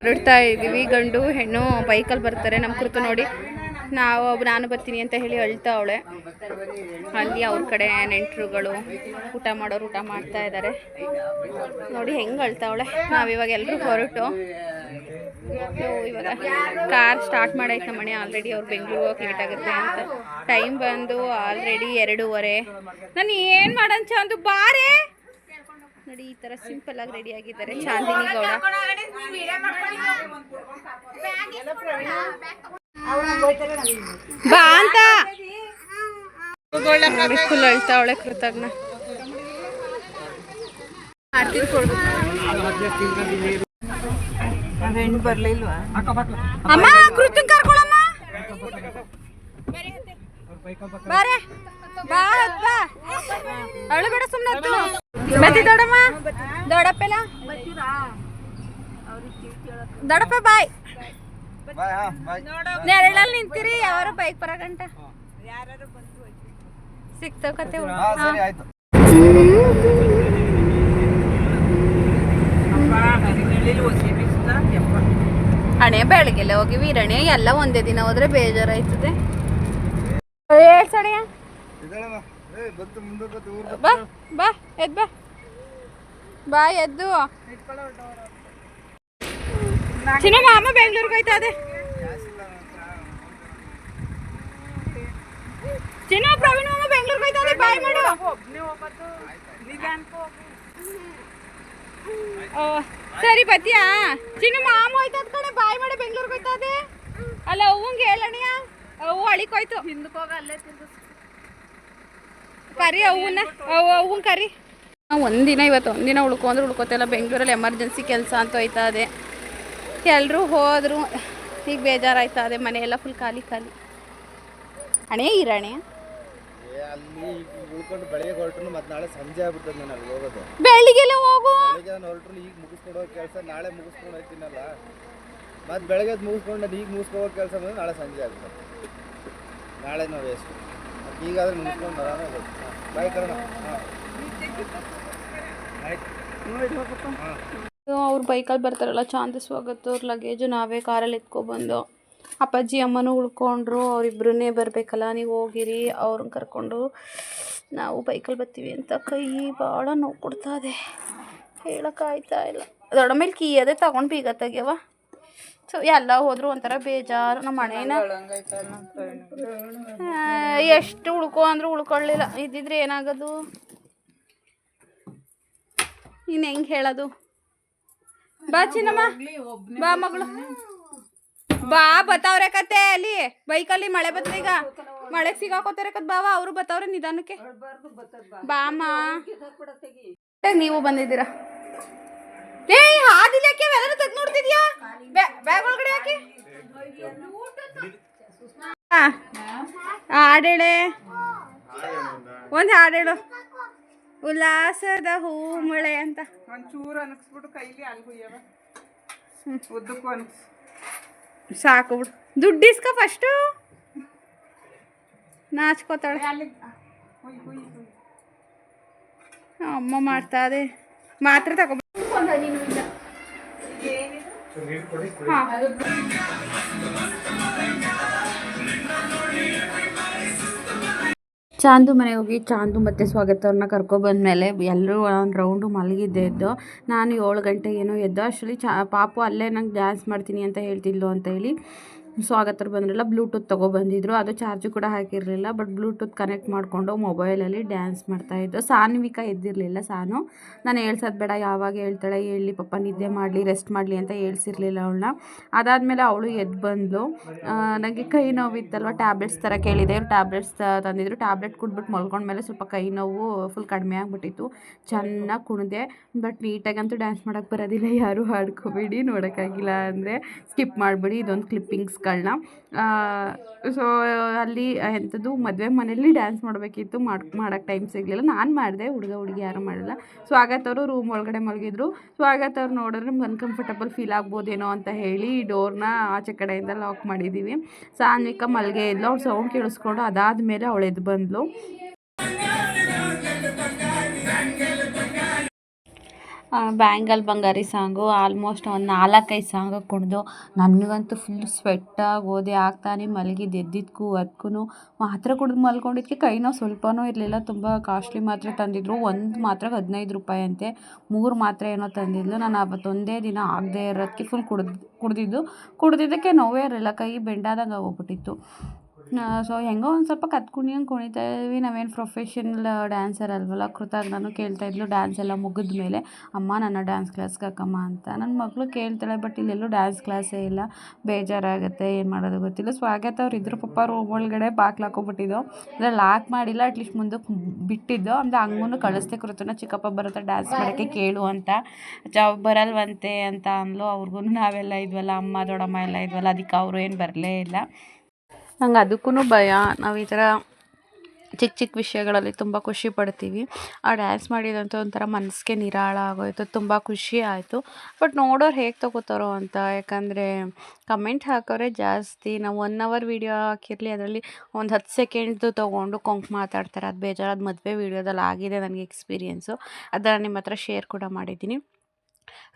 ಹೊರಡ್ತಾ ಇದ್ದೀವಿ. ಗಂಡು ಹೆಣ್ಣು ಬೈಕಲ್ಲಿ ಬರ್ತಾರೆ. ನಮ್ಮ ಕುರಿತು ನೋಡಿ ನಾನು ಬರ್ತೀನಿ ಅಂತ ಹೇಳಿ ಅಳ್ತಾ ಅವಳೆ. ಅಲ್ಲಿ ಅವ್ರ ಕಡೆ ನೆಂಟರುಗಳು ಊಟ ಮಾಡೋರು ಊಟ ಮಾಡ್ತಾ ಇದ್ದಾರೆ. ನೋಡಿ ಹೆಂಗೆ ಅಳ್ತಾವಳೆ. ನಾವಿವಾಗ ಎಲ್ಲರೂ ಹೊರಟು ಇವಾಗ ಕಾರ್ ಸ್ಟಾರ್ಟ್ ಮಾಡೈತೆ ನಮ್ಮನೆ. ಆಲ್ರೆಡಿ ಅವ್ರು ಬೆಂಗಳೂರು ಹೋಗಕ್ಕೆ ಲೇಟ್ ಆಗುತ್ತೆ ಅಂತ. ಟೈಮ್ ಬಂದು ಆಲ್ರೆಡಿ 2:15. ನಾನು ಏನು ಮಾಡೋಣ ಚಂದು ಬಾರೆ ನೋಡಿ. ಈ ಥರ ಸಿಂಪಲ್ ಆಗಿ ರೆಡಿ ಆಗಿದ್ದಾರೆ ಚಾಂದಿನಿ ಗೌಡ. ಬಾ ಅಂತ ಫುಲ್ ಅಳ್ತಾ ಅವಳೆ. ಕೃತಜ್ಞ ಮಾಡ್ತೀನಿ ಬರ್ಲಿಲ್ವಾ ಅಮ್ಮ. ಕೃತನ್ ಕರ್ಕೊಳಮ್ಮ ಬಾರೆ. ಬಾ ಬಾ ಅವಳು ಬೇಡ ಸುಮ್ಮನೆ ಬತ್ತಿ ದೊಡಮ್ಮ ದೊಡಪ್ಪೆಲ್ಲ ದೊಡಪ್ಪ ಬಾಯ್. ನೆರಳಲ್ಲಿ ನಿಂತಿರಿ ಯಾರು ಬೈಕ್ ಬರಗಂಟ ಸಿಕ್ತವ ಕತೆ. ಹಣೆ ಬೆಳಗ್ಗೆಲ್ಲ ಹೋಗಿ ವೀರಣೆ ಎಲ್ಲ ಒಂದೇ ದಿನ ಹೋದ್ರೆ ಬೇಜಾರಾಯ್ತದೆ. ಬಾ ಬಾ ಎದ್ ಬಾ ಬಾ ಎದ್ದು. ಚಿನ್ನ ಮಾಮ ಬೆಂಗಳೂರಿಗೆ ಹೋಯ್ತಾ ಅದೇ. ಚಿನ್ನ ಪ್ರವೀಣ್ ಮಾಮ ಬೆಂಗಳೂರಿಗೆ ಹೋಯ್ತಾ ಅದೇ. ಬಾಯ್ ಮಾಡು. ಸರಿ ಬತ್ತೀಯಾ ಚಿನ್ನ ಮಾಮ ಹೋಯ್ತಾ ಕಡೆ. ಬಾಯ್ ಮಾಡಿ ಬೆಂಗಳೂರಿಗೆ ಹೋಯ್ತಾ ಅದೇ. ಅಲ್ಲ ಅವ್ವಂಗೆ ಹೇಳಣಿಯ ಅವು ಅಳಿಕ್ ಹೋಯ್ತು. ಹಿಂದಕ್ಕೆ ಹೋಗ ಅಲ್ಲೇ ಕರಿ ಅವ್ವನ್ನ ಅವ್ವನ್ ಕರಿ. ಒಂದಿನ ಇವತ್ತು ಒಂದಿನ ಉಳ್ಕೊಂಡ್ರೆ ಉಳ್ಕೋತಿಲ್ಲ. ಬೆಂಗಳೂರಲ್ಲಿ ಎಮರ್ಜೆನ್ಸಿ ಕೆಲಸ ಅಂತ ಹೋಯ್ತಾ ಇದೆ. ಎಲ್ಲರೂ ಹೋದರು. ಈಗ ಬೇಜಾರಾಯ್ತಾ ಇದೆ. ಮನೆಯೆಲ್ಲ ಫುಲ್ ಖಾಲಿ ಖಾಲಿ. ಅಣೆ ಇರಣೆ ಉಳ್ಕೊಂಡು ಬೆಳಿಗ್ಗೆ ಹೊರಟು ಮತ್ತೆ ನಾಳೆ ಸಂಜೆ ಆಗ್ಬಿಡ್ತದೆ. ನಾನು ಅಲ್ಲಿ ಹೋಗೋದು ಬೆಳಿಗ್ಗೆಲ್ಲ ಹೋಗು. ಬೆಳಿಗ್ಗೆ ನಾನು ಹೊರಟ್ರು ಈಗ ಮುಗಿಸ್ಕೊಡೋ ಕೆಲಸ ನಾಳೆ ಮುಗಿಸ್ಕೊಂಡು ಹೋಗ್ತೀನಲ್ಲ. ಮತ್ತು ಬೆಳಗ್ಗೆ ಮುಗಿಸ್ಕೊಂಡು ಈಗ ಮುಗಿಸ್ಕೊಡೋ ಕೆಲಸ ಬಂದರೆ ನಾಳೆ ಸಂಜೆ ಆಗ್ಬಿಡ್ತದೆ. ನಾಳೆ ನಾವು ವೇಸ್ಟ್. ಈಗಾದ್ರೆ ಮುಗಿಸ್ಕೊಂಡು ಬರೋಣ. ಬಾಯ್ ಕರೋಣ. ಅವ್ರು ಬೈಕಲ್ಲಿ ಬರ್ತಾರಲ್ಲ ಚಾಂದಿಸ್ ಹೋಗುತ್ತೆ. ಅವ್ರ ಲಗೇಜು ನಾವೇ ಕಾರಲ್ಲಿ ಎತ್ಕೊಬಂದು. ಅಪ್ಪಾಜಿ ಅಮ್ಮನೂ ಉಳ್ಕೊಂಡ್ರು. ಅವರಿಬ್ಬರನ್ನೇ ಬರಬೇಕಲ್ಲ. ನೀವು ಹೋಗಿರಿ ಅವ್ರನ್ನ ಕರ್ಕೊಂಡು ನಾವು ಬೈಕಲ್ಲಿ ಬರ್ತೀವಿ ಅಂತ. ಕೈ ಭಾಳ ನೋವು ಕೊಡ್ತಾ ಇದೆ. ಹೇಳೋಕ್ಕಾಯ್ತಾ ಇಲ್ಲ. ದೊಡ್ಡ ಮೇಲೆ ಕೀ ಅದೇ ತಗೊಂಡು ಬೀಗ ತೆಗ್ಯವ. ಸೊ ಎಲ್ಲ ಹೋದ್ರು ಒಂಥರ ಬೇಜಾರು. ನಮ್ಮ ಮನೇನ ಎಷ್ಟು ಉಳ್ಕೊ ಅಂದರೂ ಉಳ್ಕೊಳ್ಳಿಲ್ಲ. ಇದ್ದಿದ್ರೆ ಏನಾಗೋದು. ಇನ್ನು ಹೆಂಗೆ ಹೇಳೋದು. ಬಾ ಚಿನ್ನಮ್ಮ ಬಾ ಮಗಳು ಬಾ. ಬತ್ತಾವ್ರೆ ಕತೆ ಅಲ್ಲಿ ಬೈಕಲ್ಲಿ ಮಳೆ ಬರ್ತದೆ. ಈಗ ಮಳೆಗೆ ಸಿಗಾಕೋತಾರೆ ಕತ್ ಬಾವ. ಅವರು ಬತ್ತವ್ರೆ ನಿಧಾನಕ್ಕೆ. ಬಾಮ್ಮ ನೀವು ಬಂದಿದ್ದೀರಾ. ಏಯ್ ಹಾದಿಲ್ಲ ಯಾಕೆ ಎಲ್ಲರೂ ತೆಗ್ದು ನೋಡ್ತಿದ್ಯಾ. ಬ್ಯಾಗ್ ಒಳಗಡೆ ಯಾಕೆ ಹಾಡೇಳೆ. ಒಂದು ಹಾಡೇಳು. ಉಲ್ಲಾಸದ ಹೂ ಮಳೆ ಅಂತ ಒಂಚೂರು ಅನ್ಸ್ಬಿಟ್ಟು ಕೈಲಿ ಅಲ್ಲಿ ಹುಯ್ಯವ ಉದ್ದಕ್ಕೂ ಅನ್ಸ್ ಸಾಕು ಬಿಡು. ದುಡ್ಡು ಇಸ್ಕ ಫಸ್ಟು. ನಾಚ್ಕೋತಾಳೆ. ಅಮ್ಮ ಮಾಡ್ತಾ ಇದೆ. ಮಾತ್ರ ತಗೋ. ಚಾಂದು ಮನೆಗೆ ಹೋಗಿ ಚಾಂದು ಮತ್ತು ಸ್ವಾಗತ ಅವ್ರನ್ನ ಕರ್ಕೊಬಂದ್ಮೇಲೆ ಎಲ್ಲರೂ ಒಂದು ರೌಂಡು ಮಲಗಿದ್ದೆ ಎದ್ದು. ನಾನು 7 ಗಂಟೆಗೆ ಏನೋ ಎದ್ದು. ಅಷ್ಟರಲ್ಲಿ ಪಾಪು ಅಲ್ಲೇ ನಂಗೆ ಡ್ಯಾನ್ಸ್ ಮಾಡ್ತೀನಿ ಅಂತ ಹೇಳ್ತಿದ್ಲು ಅಂತ ಹೇಳಿ ಸ್ವಾಗತರು ಬಂದ್ರಲ್ಲ ಬ್ಲೂಟೂತ್ ತೊಗೊಬಂದಿದ್ರು. ಅದು ಚಾರ್ಜು ಕೂಡ ಹಾಕಿರಲಿಲ್ಲ. ಬಟ್ ಬ್ಲೂಟೂತ್ ಕನೆಕ್ಟ್ ಮಾಡಿಕೊಂಡು ಮೊಬೈಲಲ್ಲಿ ಡ್ಯಾನ್ಸ್ ಮಾಡ್ತಾಯಿದ್ದು. ಸಾನ್ವಿಕಾ ಎದ್ದಿರಲಿಲ್ಲ. ಸಾನು ನಾನು ಹೇಳ್ಸೋದು ಬೇಡ, ಯಾವಾಗ ಹೇಳ್ತಾಳೆ ಹೇಳಿ ಪಾಪ, ನಿದ್ದೆ ಮಾಡಲಿ ರೆಸ್ಟ್ ಮಾಡಲಿ ಅಂತ ಹೇಳ್ಸಿರ್ಲಿಲ್ಲ ಅವಳನ್ನ. ಅದಾದಮೇಲೆ ಅವಳು ಎದ್ದು ಬಂದಳು. ನನಗೆ ಕೈ ನೋವಿತ್ತಲ್ವ, ಟ್ಯಾಬ್ಲೆಟ್ಸ್ ಥರ ಕೇಳಿದೆ. ಟ್ಯಾಬ್ಲೆಟ್ಸ್ ತಂದಿದ್ರು. ಟ್ಯಾಬ್ಲೆಟ್ ಕುಡ್ಬಿಟ್ಟು ಮಲ್ಕೊಂಡ್ಮೇಲೆ ಸ್ವಲ್ಪ ಕೈ ನೋವು ಫುಲ್ ಕಡಿಮೆ ಆಗಿಬಿಟ್ಟಿತ್ತು. ಚೆನ್ನಾಗಿ ಕುಣಿದೆ. ಬಟ್ ನೀಟಾಗಂತೂ ಡ್ಯಾನ್ಸ್ ಮಾಡೋಕ್ಕೆ ಬರೋದಿಲ್ಲ. ಯಾರೂ ಹಾಡ್ಕೋಬೇಡಿ, ನೋಡೋಕ್ಕಾಗಿಲ್ಲ ಅಂದರೆ ಸ್ಕಿಪ್ ಮಾಡಿಬಿಡಿ ಇದೊಂದು ಕ್ಲಿಪ್ಪಿಂಗ್ಸ್ಗಳನ್ನ. ಸೊ ಅಲ್ಲಿ ಎಂಥದ್ದು ಮದುವೆ ಮನೇಲಿ ಡ್ಯಾನ್ಸ್ ಮಾಡಬೇಕಿತ್ತು. ಮಾಡೋಕ್ಕೆ ಟೈಮ್ ಸಿಗಲಿಲ್ಲ. ನಾನು ಮಾಡಿದೆ, ಹುಡುಗಿ ಯಾರೂ ಮಾಡಿಲ್ಲ. ಸ್ವಾಗತ್ ಅವರು ರೂಮ್ ಒಳಗಡೆ ಮಲಗಿದ್ರು. ಸ್ವಾಗತ್ ಅವ್ರು ನೋಡಿದ್ರೆ ನಮ್ಗೆ ಅನ್ಕಂಫರ್ಟಬಲ್ ಫೀಲ್ ಆಗ್ಬೋದೇನೋ ಅಂತ ಹೇಳಿ ಡೋರ್ನ ಆಚೆ ಕಡೆಯಿಂದ ಲಾಕ್ ಮಾಡಿದ್ದೀವಿ. ಸಾನ್ವಿಕಾ ಮಲ್ಗೆ ಇದ್ಲು. ಅವ್ಳು ಸೌಂಡ್ ಕೇಳಿಸ್ಕೊಂಡು ಅದಾದಮೇಲೆ ಅವಳು ಎದ್ದು ಬಂದಳು. ಬ್ಯಾಂಗಲ್ ಬಂಗಾರಿ ಸಾಂಗು ಆಲ್ಮೋಸ್ಟ್ ಒಂದು 4-5 ಸಾಂಗ್ ಕುಣಿದು ನನಗಂತೂ ಫುಲ್ ಸ್ವೆಟ್ಟಾಗಿ ಓದಿ ಆಗ್ತಾನೆ ಮಲಗಿದ್ದು ಎದ್ದಿದ್ದಕ್ಕೂ ಅದಕ್ಕೂ ಮಾತ್ರೆ ಕುಡಿದು ಮಲ್ಕೊಂಡಿದ್ದಕ್ಕೆ ಕೈ ನೋವು ಸ್ವಲ್ಪನೂ ಇರಲಿಲ್ಲ. ತುಂಬ ಕಾಸ್ಟ್ಲಿ ಮಾತ್ರೆ ತಂದಿದ್ರು. ಒಂದು ಮಾತ್ರೆಗೆ 15 ರೂಪಾಯಿ ಅಂತೆ. 3 ಮಾತ್ರೆ ಏನೋ ತಂದಿದ್ಲು. ನಾನು ಅವತ್ತೊಂದೇ ದಿನ ಆಗದೆ ಇರೋದಕ್ಕೆ ಫುಲ್ ಕುಡ್ದಿದ್ದಕ್ಕೆ ನೋವೇ ಇರಲಿಲ್ಲ, ಕೈ ಬೆಂಡಾದಂಗೆ ಆಗೋಗ್ಬಿಟ್ಟಿತ್ತು. ಸೊ ಹೆಂಗೋ ಒಂದು ಸ್ವಲ್ಪ ಕತ್ಕೊಂಡು ಕುಣಿತಾ ಇದ್ವಿ. ನಾವೇನು ಪ್ರೊಫೆಷನಲ್ ಡ್ಯಾನ್ಸರ್ ಅಲ್ವಲ್ಲ. ಕೃತಜ್ಞನೂ ಕೇಳ್ತಾಯಿದ್ಲು ಡ್ಯಾನ್ಸ್ ಎಲ್ಲ ಮುಗಿದ ಮೇಲೆ, ಅಮ್ಮ ನನ್ನ ಡ್ಯಾನ್ಸ್ ಕ್ಲಾಸ್ಗೆ ಹಾಕಮ್ಮ ಅಂತ. ನನ್ನ ಮಗಳು ಕೇಳ್ತಾಳೆ, ಬಟ್ ಇಲ್ಲೆಲ್ಲೂ ಡ್ಯಾನ್ಸ್ ಕ್ಲಾಸೇ ಇಲ್ಲ. ಬೇಜಾರಾಗುತ್ತೆ, ಏನು ಮಾಡೋದು ಗೊತ್ತಿಲ್ಲ. ಸ್ವಾಗತ ಅವ್ರು ಇದ್ರು ಪಾಪ, ರೂಮ್ ಒಳಗಡೆ ಬಾಕ್ಲು ಹಾಕೊಬಿಟ್ಟಿದ್ದೋ, ಅಂದರೆ ಲಾಕ್ ಮಾಡಿಲ್ಲ, ಅಟ್ಲೀಸ್ಟ್ ಮುಂದಕ್ಕೆ ಬಿಟ್ಟಿದ್ದೋ. ಅಂದರೆ ಹಂಗೂ ಕಳಿಸ್ದೆ ಕೃತನ, ಚಿಕ್ಕಪ್ಪ ಬರುತ್ತೆ ಡ್ಯಾನ್ಸ್ ಮಾಡೋಕ್ಕೆ ಕೇಳು ಅಂತ. ಬರಲ್ವಂತೆ ಅಂತ ಅಂದ್ಲು. ಅವ್ರಿಗೂ ನಾವೆಲ್ಲ ಇದ್ವಲ್ಲ, ಅಮ್ಮ ದೊಡ್ಡಮ್ಮ ಎಲ್ಲ ಇದ್ವಲ್ಲ, ಅದಕ್ಕೆ ಅವರು ಏನು ಬರಲೇ ಇಲ್ಲ. ನಂಗೆ ಅದಕ್ಕೂ ಭಯ. ನಾವು ಈ ಥರ ಚಿಕ್ಕ ಚಿಕ್ಕ ವಿಷಯಗಳಲ್ಲಿ ತುಂಬ ಖುಷಿ ಪಡ್ತೀವಿ. ಆ ಡ್ಯಾನ್ಸ್ ಮಾಡಿದಂಥ ಒಂಥರ ಮನಸ್ಸಿಗೆ ನಿರಾಳ ಆಗೋಯಿತು. ತುಂಬ ಖುಷಿ ಆಯಿತು. ಬಟ್ ನೋಡೋರು ಹೇಗೆ ತೊಗೋತಾರೋ ಅಂತ, ಯಾಕಂದರೆ ಕಮೆಂಟ್ ಹಾಕೋರೆ ಜಾಸ್ತಿ. ನಾವು 1 ಅವರ್ ವೀಡಿಯೋ ಹಾಕಿರಲಿ, ಅದರಲ್ಲಿ ಒಂದು 10 ಸೆಕೆಂಡ್ದು ತೊಗೊಂಡು ಕೊಂಕು ಮಾತಾಡ್ತಾರೆ. ಅದು ಬೇಜಾರು. ಅದು ಮದುವೆ ವೀಡಿಯೋದಲ್ಲಿ ಆಗಿದೆ ನನಗೆ ಎಕ್ಸ್ಪೀರಿಯೆನ್ಸು. ಅದನ್ನು ನಿಮ್ಮ ಹತ್ರ ಶೇರ್ ಕೂಡ ಮಾಡಿದ್ದೀನಿ.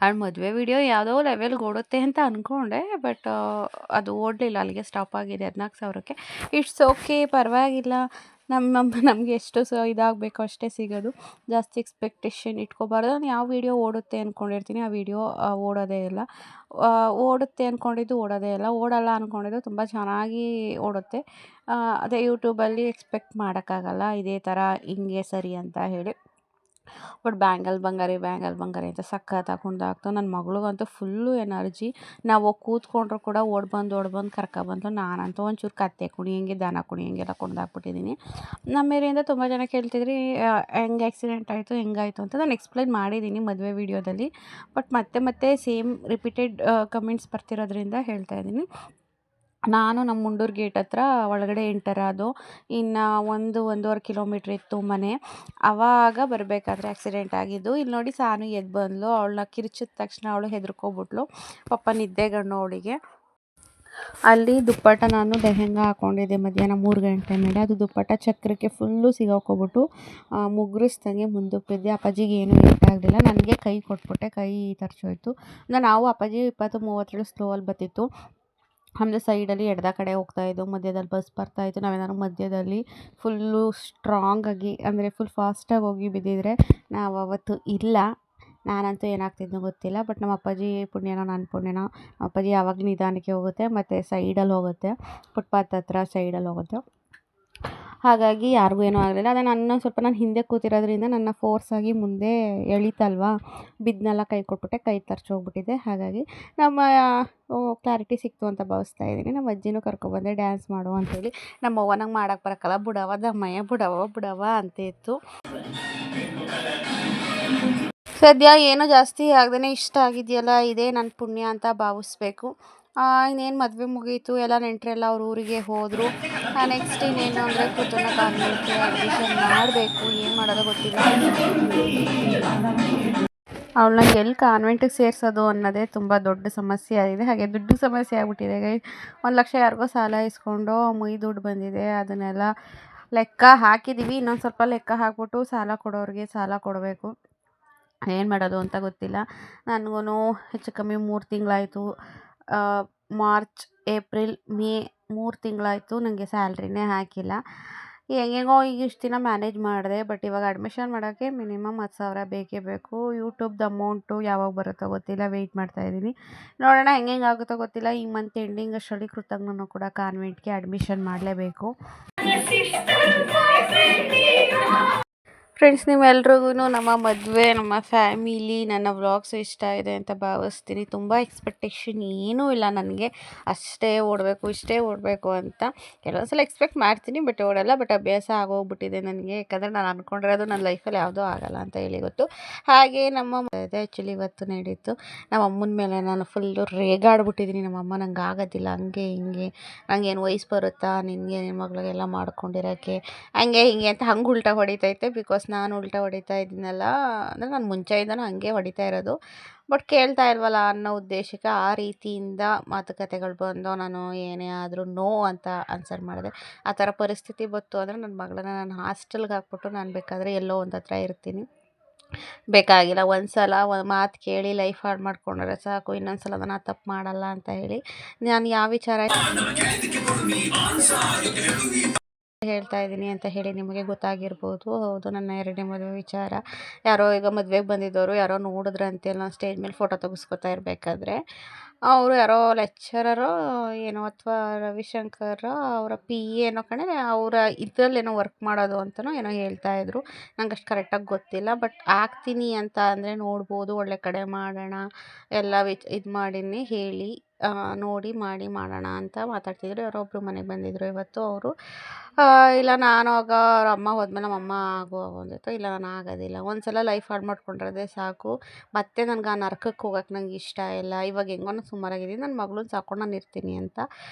ಆ್ಯಂಡ್ ಮದುವೆ ವಿಡಿಯೋ ಯಾವುದೋ ಲೆವೆಲ್ಗೆ ಓಡುತ್ತೆ ಅಂತ ಅಂದ್ಕೊಂಡೆ, ಬಟ್ ಅದು ಓಡಲಿಲ್ಲ, ಅಲ್ಲಿಗೆ ಸ್ಟಾಪ್ ಆಗಿದೆ 14,000ಕ್ಕೆ. ಇಟ್ಸ್ ಓಕೆ, ಪರವಾಗಿಲ್ಲ. ನಮಗೆ ಎಷ್ಟು ಇದಾಗಬೇಕೋ ಅಷ್ಟೇ ಸಿಗೋದು. ಜಾಸ್ತಿ ಎಕ್ಸ್ಪೆಕ್ಟೇಷನ್ ಇಟ್ಕೋಬಾರ್ದು. ನಾನು ಯಾವ ವೀಡಿಯೋ ಓಡುತ್ತೆ ಅಂದ್ಕೊಂಡಿರ್ತೀನಿ ಆ ವೀಡಿಯೋ ಓಡೋದೇ ಇಲ್ಲ. ಓಡುತ್ತೆ ಅಂದ್ಕೊಂಡಿದ್ದು ಓಡೋದೇ ಇಲ್ಲ. ಓಡಲ್ಲ ಅಂದ್ಕೊಂಡಿದ್ದು ತುಂಬ ಚೆನ್ನಾಗಿ ಓಡುತ್ತೆ. ಅದೇ ಯೂಟ್ಯೂಬಲ್ಲಿ ಎಕ್ಸ್ಪೆಕ್ಟ್ ಮಾಡೋಕ್ಕಾಗಲ್ಲ ಇದೇ ಥರ ಹಿಂಗೆ ಸರಿ ಅಂತ ಹೇಳಿ. ಬಟ್ ಬ್ಯಾಂಗಲ್ ಬಂಗಾರಿ ಅಂತ ಸಖತ್ತಾಗಿ ಕುಣ್ದಾಕ್ತು. ನನ್ನ ಮಗಳಿಗಂತೂ ಫುಲ್ಲು ಎನರ್ಜಿ. ನಾವು ಕೂತ್ಕೊಂಡ್ರು ಕೂಡ ಓಡ್ ಬಂದು ಕರ್ಕೊಬಂದು. ನಾನಂತೂ ಒಂಚೂರು ಕತ್ತೆ ಕುಣಿಯಂಗೆ, ದನ ಕುಣಿಯಂಗೆಲ್ಲ ಕುಣ್ದಾಕ್ಬಿಟ್ಟಿದ್ದೀನಿ. ನಮ್ಮ ಏರಿಯಿಂದ ತುಂಬ ಜನ ಕೇಳ್ತಿದ್ರಿ ಹೆಂಗೆ ಆಕ್ಸಿಡೆಂಟ್ ಆಯಿತು, ಹೆಂಗಾಯಿತು ಅಂತ. ನಾನು ಎಕ್ಸ್ಪ್ಲೈನ್ ಮಾಡಿದ್ದೀನಿ ಮದುವೆ ವೀಡಿಯೋದಲ್ಲಿ. ಬಟ್ ಮತ್ತೆ ಸೇಮ್ ರಿಪೀಟೆಡ್ ಕಮೆಂಟ್ಸ್ ಬರ್ತಿರೋದ್ರಿಂದ ಹೇಳ್ತಾ ಇದ್ದೀನಿ. ನಾನು ನಮ್ಮ ಮುಂಡೂರು ಗೇಟ್ ಹತ್ರ ಒಳಗಡೆ ಎಂಟರ್ ಆದೋ. ಇನ್ನು 1-1.5 ಕಿಲೋಮೀಟ್ರ್ ಇತ್ತು ಮನೆ. ಆವಾಗ ಬರಬೇಕಾದ್ರೆ ಆಕ್ಸಿಡೆಂಟ್ ಆಗಿದ್ದು. ಇಲ್ಲಿ ನೋಡಿ ಸಾನು ಎದ್ದು ಬಂದಳು. ಅವಳನ್ನ ಕಿರ್ಚಿದ ತಕ್ಷಣ ಅವಳು ಹೆದರ್ಕೊಬಿಟ್ಲು. ಪಾಪ ನಿದ್ದೆಗಣ್ಣು ಅವಳಿಗೆ. ಅಲ್ಲಿ ದುಪ್ಪಟ್ಟ ನಾನು ಲೆಹೆಂಗಾ ಹಾಕ್ಕೊಂಡಿದ್ದೆ ಮಧ್ಯಾಹ್ನ 3 ಗಂಟೆ ಮೇಲೆ. ಅದು ದುಪ್ಪಟ್ಟ ಚಕ್ರಕ್ಕೆ ಫುಲ್ಲು ಸಿಗಾಕೋಬಿಟ್ಟು ಮುಗ್ರಿಸ್ದಂಗೆ ಮುಂದಕ್ಕೆ ಬಿದ್ದೆ. ಅಪ್ಪಾಜಿಗೆ ಏನೂ ಏಟಾಗಲಿಲ್ಲ. ನನಗೆ ಕೈ ಕೊಟ್ಬಿಟ್ಟೆ, ಕೈ ತರ್ಚೋಯ್ತು. ನಾವು ಅಪ್ಪಾಜಿ 20-30 ಸ್ಲೋವಲ್ಲಿ ಬರ್ತಿತ್ತು. ಆಮೇಲೆ ಸೈಡಲ್ಲಿ ಎಡದ ಕಡೆ ಹೋಗ್ತಾಯಿದ್ದು, ಮಧ್ಯದಲ್ಲಿ ಬಸ್ ಬರ್ತಾಯಿತ್ತು. ನಾವೇನಾದ್ರು ಮಧ್ಯದಲ್ಲಿ ಫುಲ್ಲು ಸ್ಟ್ರಾಂಗಾಗಿ, ಅಂದರೆ ಫುಲ್ ಫಾಸ್ಟಾಗಿ ಹೋಗಿ ಬಿದ್ದಿದ್ರೆ ನಾವು ಅವತ್ತು ಇಲ್ಲ. ನಾನಂತೂ ಏನಾಗ್ತಿದ್ನೋ ಗೊತ್ತಿಲ್ಲ. ಬಟ್ ನಮ್ಮ ಅಪ್ಪಾಜಿ ಪುಣ್ಯನೋ ನನ್ನ ಪುಣ್ಯನೋ, ಅಪ್ಪಾಜಿ ಯಾವಾಗಲೂ ನಿಧಾನಕ್ಕೆ ಹೋಗುತ್ತೆ, ಮತ್ತು ಸೈಡಲ್ಲಿ ಹೋಗುತ್ತೆ, ಫುಟ್ಪಾತ್ ಹತ್ರ ಸೈಡಲ್ಲಿ ಹೋಗುತ್ತೆ. ಹಾಗಾಗಿ ಯಾರಿಗೂ ಏನೂ ಆಗಲಿಲ್ಲ. ಅದೇ ನಾನು ಹಿಂದೆ ಕೂತಿರೋದ್ರಿಂದ ನನ್ನ ಫೋರ್ಸಾಗಿ ಮುಂದೆ ಎಳೀತಲ್ವ, ಬಿದ್ದನೆಲ್ಲ ಕೈ ಕೊಟ್ಬಿಟ್ಟೆ, ಕೈ ತರ್ಚೋಗ್ಬಿಟ್ಟಿದೆ. ಹಾಗಾಗಿ ನಮ್ಮ ಕ್ಲಾರಿಟಿ ಸಿಕ್ತು ಅಂತ ಭಾವಿಸ್ತಾ ಇದ್ದೀನಿ. ನಮ್ಮ ಅಜ್ಜಿನೂ ಕರ್ಕೊಬಂದೆ ಡ್ಯಾನ್ಸ್ ಮಾಡು ಅಂಥೇಳಿ. ನಮ್ಮ ಅವ್ವ ನಂಗೆ ಮಾಡೋಕ್ಕೆ ಬರೋಕ್ಕಲ್ಲ, ಬುಡವ ದಮ್ಮಯ್ಯ ಬುಡವ ಅಂತ ಇತ್ತು. ಸದ್ಯ ಏನೂ ಜಾಸ್ತಿ ಆಗದೇ ಇಷ್ಟ ಆಗಿದೆಯಲ್ಲ, ಇದೇ ನನ್ನ ಪುಣ್ಯ ಅಂತ ಭಾವಿಸ್ಬೇಕು. ಇನ್ನೇನು ಮದುವೆ ಮುಗೀತು, ಎಲ್ಲ ನೆಂಟರೆಲ್ಲ ಅವ್ರ ಊರಿಗೆ ಹೋದರು. ನೆಕ್ಸ್ಟ್ ಇನ್ನೇನು ಅಂದರೆ ಕೃತನ ಕಾನ್ವೆಂಟ್ಗೆ ಅಡ್ಮಿಷನ್ ಮಾಡಬೇಕು. ಏನು ಮಾಡೋದು ಗೊತ್ತಿಲ್ಲ. ಅವಳನ್ನ ಎಲ್ಲಿ ಕಾನ್ವೆಂಟಿಗೆ ಸೇರಿಸೋದು ಅನ್ನೋದೇ ತುಂಬ ದೊಡ್ಡ ಸಮಸ್ಯೆ ಆಗಿದೆ. ಹಾಗೆ ದುಡ್ಡು ಸಮಸ್ಯೆ ಆಗಿಬಿಟ್ಟಿದೆ. 1 ಲಕ್ಷ ಯಾರಿಗೋ ಸಾಲ ಇಸ್ಕೊಂಡು ಮುಯಿ ದುಡ್ಡು ಬಂದಿದೆ. ಅದನ್ನೆಲ್ಲ ಲೆಕ್ಕ ಹಾಕಿದ್ದೀವಿ. ಇನ್ನೊಂದು ಸ್ವಲ್ಪ ಲೆಕ್ಕ ಹಾಕ್ಬಿಟ್ಟು ಸಾಲ ಕೊಡೋರಿಗೆ ಸಾಲ ಕೊಡಬೇಕು. ಏನು ಮಾಡೋದು ಅಂತ ಗೊತ್ತಿಲ್ಲ. ನನಗೂ ಹೆಚ್ಚು ಕಮ್ಮಿ 3 ತಿಂಗಳಾಯಿತು. ಮಾರ್ಚ್, ಏಪ್ರಿಲ್, ಮೇ 3 ತಿಂಗಳಾಯಿತು ನನಗೆ ಸ್ಯಾಲ್ರಿನೇ ಹಾಕಿಲ್ಲ. ಹೆಂಗೆಂಗೋ ಈಗ ಇಷ್ಟು ದಿನ ಮ್ಯಾನೇಜ್ ಮಾಡಿದೆ. ಬಟ್ ಇವಾಗ ಅಡ್ಮಿಷನ್ ಮಾಡೋಕ್ಕೆ ಮಿನಿಮಮ್ 10,000 ಬೇಕೇ ಬೇಕು. ಯೂಟ್ಯೂಬ್ದು ಅಮೌಂಟು ಯಾವಾಗ ಬರುತ್ತೋ ಗೊತ್ತಿಲ್ಲ, ವೆಯ್ಟ್ ಮಾಡ್ತಾಯಿದ್ದೀನಿ. ನೋಡೋಣ ಹೆಂಗೆ ಆಗುತ್ತೋ ಗೊತ್ತಿಲ್ಲ. ಈ ಮಂತ್ ಎಂಡಿಂಗ್ ಅಷ್ಟರಲ್ಲಿ ಕೃತಜ್ಞನೂ ಕೂಡ ಕಾನ್ವೆಂಟ್ಗೆ ಅಡ್ಮಿಷನ್ ಮಾಡಲೇಬೇಕು. ಫ್ರೆಂಡ್ಸ್, ನಿಮ್ಮೆಲ್ರಿಗೂ ನಮ್ಮ ಮದುವೆ, ನಮ್ಮ ಫ್ಯಾಮಿಲಿ, ನನ್ನ ವ್ಲಾಗ್ಸು ಇಷ್ಟ ಇದೆ ಅಂತ ಭಾವಿಸ್ತೀನಿ. ತುಂಬ ಎಕ್ಸ್ಪೆಕ್ಟೇಷನ್ ಏನೂ ಇಲ್ಲ ನನಗೆ. ಅಷ್ಟೇ ಓಡಬೇಕು, ಇಷ್ಟೇ ಓಡಬೇಕು ಅಂತ. ಕೆಲವೊಂದು ಸಲ ಎಕ್ಸ್ಪೆಕ್ಟ್ ಮಾಡ್ತೀನಿ, ಬಟ್ ಓಡಲ್ಲ. ಬಟ್ ಅಭ್ಯಾಸ ಆಗೋಗ್ಬಿಟ್ಟಿದೆ ನನಗೆ. ಯಾಕಂದರೆ ನಾನು ಅಂದ್ಕೊಂಡಿರೋದು ನನ್ನ ಲೈಫಲ್ಲಿ ಯಾವುದೂ ಆಗಲ್ಲ ಅಂತ ಹೇಳಿ ಗೊತ್ತು. ಹಾಗೆ ನಮ್ಮ ಆ್ಯಕ್ಚುಲಿ ಇವತ್ತು ನಡೀತು. ನಮ್ಮ ಅಮ್ಮನ ಮೇಲೆ ನಾನು ಫುಲ್ಲು ರೇಗಾಡ್ಬಿಟ್ಟಿದ್ದೀನಿ. ನಮ್ಮಮ್ಮ ನಂಗೆ ಆಗೋದಿಲ್ಲ, ಹಂಗೆ ಹಿಂಗೆ, ನನಗೇನು ವಯಸ್ಸು ಬರುತ್ತಾ ನಿನಗೆ, ನಿನ್ನ ಮಗಳಿಗೆಲ್ಲ ಮಾಡ್ಕೊಂಡಿರೋಕ್ಕೆ, ಹಂಗೆ ಹಿಂಗೆ ಅಂತ ಹಂಗೆ ಉಲ್ಟಾ ಹೊಡಿತೈತೆ. ಬಿಕಾಸ್ ನಾನು ಉಲ್ಟಾ ಹೊಡಿತಾ ಇದ್ದೀನಲ್ಲ, ಅಂದರೆ ನಾನು ಮುಂಚೆಯಿಂದನೂ ಹಂಗೆ ಹೊಡಿತಾ ಇರೋದು. ಬಟ್ ಕೇಳ್ತಾ ಇಲ್ವಲ್ಲ ಅನ್ನೋ ಉದ್ದೇಶಕ್ಕೆ ಆ ರೀತಿಯಿಂದ ಮಾತುಕತೆಗಳು ಬಂದು ನಾನು ಏನೇ ಆದರೂ ನೋ ಅಂತ ಆನ್ಸರ್ ಮಾಡಿದೆ. ಆ ಥರ ಪರಿಸ್ಥಿತಿ ಬಂತು ಅಂದರೆ ನನ್ನ ಮಗಳನ್ನ ನಾನು ಹಾಸ್ಟೆಲ್ಗೆ ಹಾಕ್ಬಿಟ್ಟು ನಾನು ಬೇಕಾದರೆ ಎಲ್ಲೋ ಒಂದು ಹತ್ರ ಇರ್ತೀನಿ. ಬೇಕಾಗಿಲ್ಲ. ಒಂದು ಸಲ ಮಾತು ಕೇಳಿ ಲೈಫ್ ಹಾಳು ಮಾಡ್ಕೊಂಡ್ರೆ ಸಾಕು, ಇನ್ನೊಂದು ಸಲ ನಾನು ಆ ತಪ್ಪು ಮಾಡಲ್ಲ ಅಂತ ಹೇಳಿ ನಾನು ಯಾವ ವಿಚಾರ ಹೇಳ್ತಾ ಇದ್ದೀನಿ ಅಂತ ಹೇಳಿ ನಿಮಗೆ ಗೊತ್ತಾಗಿರ್ಬೋದು. ಹೌದು, ನನ್ನ 2ನೇ ಮದುವೆ ವಿಚಾರ. ಯಾರೋ ಈಗ ಮದುವೆಗೆ ಬಂದಿದ್ದವರು ಯಾರೋ ನೋಡಿದ್ರಂತೆ ನಾನು ಸ್ಟೇಜ್ ಮೇಲೆ ಫೋಟೋ ತೆಗೆಸ್ಕೊತಾ ಇರಬೇಕಾದ್ರೆ. ಅವರು ಯಾರೋ ಲೆಕ್ಚರರೋ ಏನೋ ಅಥವಾ ರವಿಶಂಕರ್ ಅವರ PA ಏನೋ ಕಣೆ, ಅವರ ಇದರಲ್ಲೇನೋ ವರ್ಕ್ ಮಾಡೋದು ಅಂತನೋ ಏನೋ ಹೇಳ್ತಾಯಿದ್ರು. ನಂಗೆ ಅಷ್ಟು ಕರೆಕ್ಟಾಗಿ ಗೊತ್ತಿಲ್ಲ. ಬಟ್ ಆಗ್ತೀನಿ ಅಂತ ಅಂದರೆ ನೋಡ್ಬೋದು, ಒಳ್ಳೆ ಕಡೆ ಮಾಡೋಣ ಎಲ್ಲ ಇದು ಮಾಡೀನಿ ಹೇಳಿ ನೋಡಿ ಮಾಡಿ ಮಾಡೋಣ ಅಂತ ಮಾತಾಡ್ತಿದ್ರು. ಯಾರೋ ಒಬ್ಬರು ಮನೆಗೆ ಬಂದಿದ್ದರು ಇವತ್ತು. ಅವರು ಇಲ್ಲ ನಾನು ಆಗ ಅವ್ರ ಅಮ್ಮ ಹೋದ್ಮೇಲೆ ನಮ್ಮಮ್ಮ ಆಗು ಅಂದಿತ್ತು. ಇಲ್ಲ ನಾನು ಆಗೋದಿಲ್ಲ, ಒಂದು ಸಲ ಲೈಫ್ ಹಾಳು ಮಾಡ್ಕೊಂಡ್ರೆ ಸಾಕು, ಮತ್ತೆ ನನಗೆ ಆ ನರಕಕ್ಕೆ ಹೋಗೋಕೆ ನಂಗೆ ಇಷ್ಟ ಇಲ್ಲ. ಇವಾಗ ಹೆಂಗೋ ನಾನು ಸುಮಾರಾಗಿದ್ದೀನಿ, ನನ್ನ ಮಗಳನ್ನ ಸಾಕೊಂಡು ನಾನು ಇರ್ತೀನಿ ಅಂತ.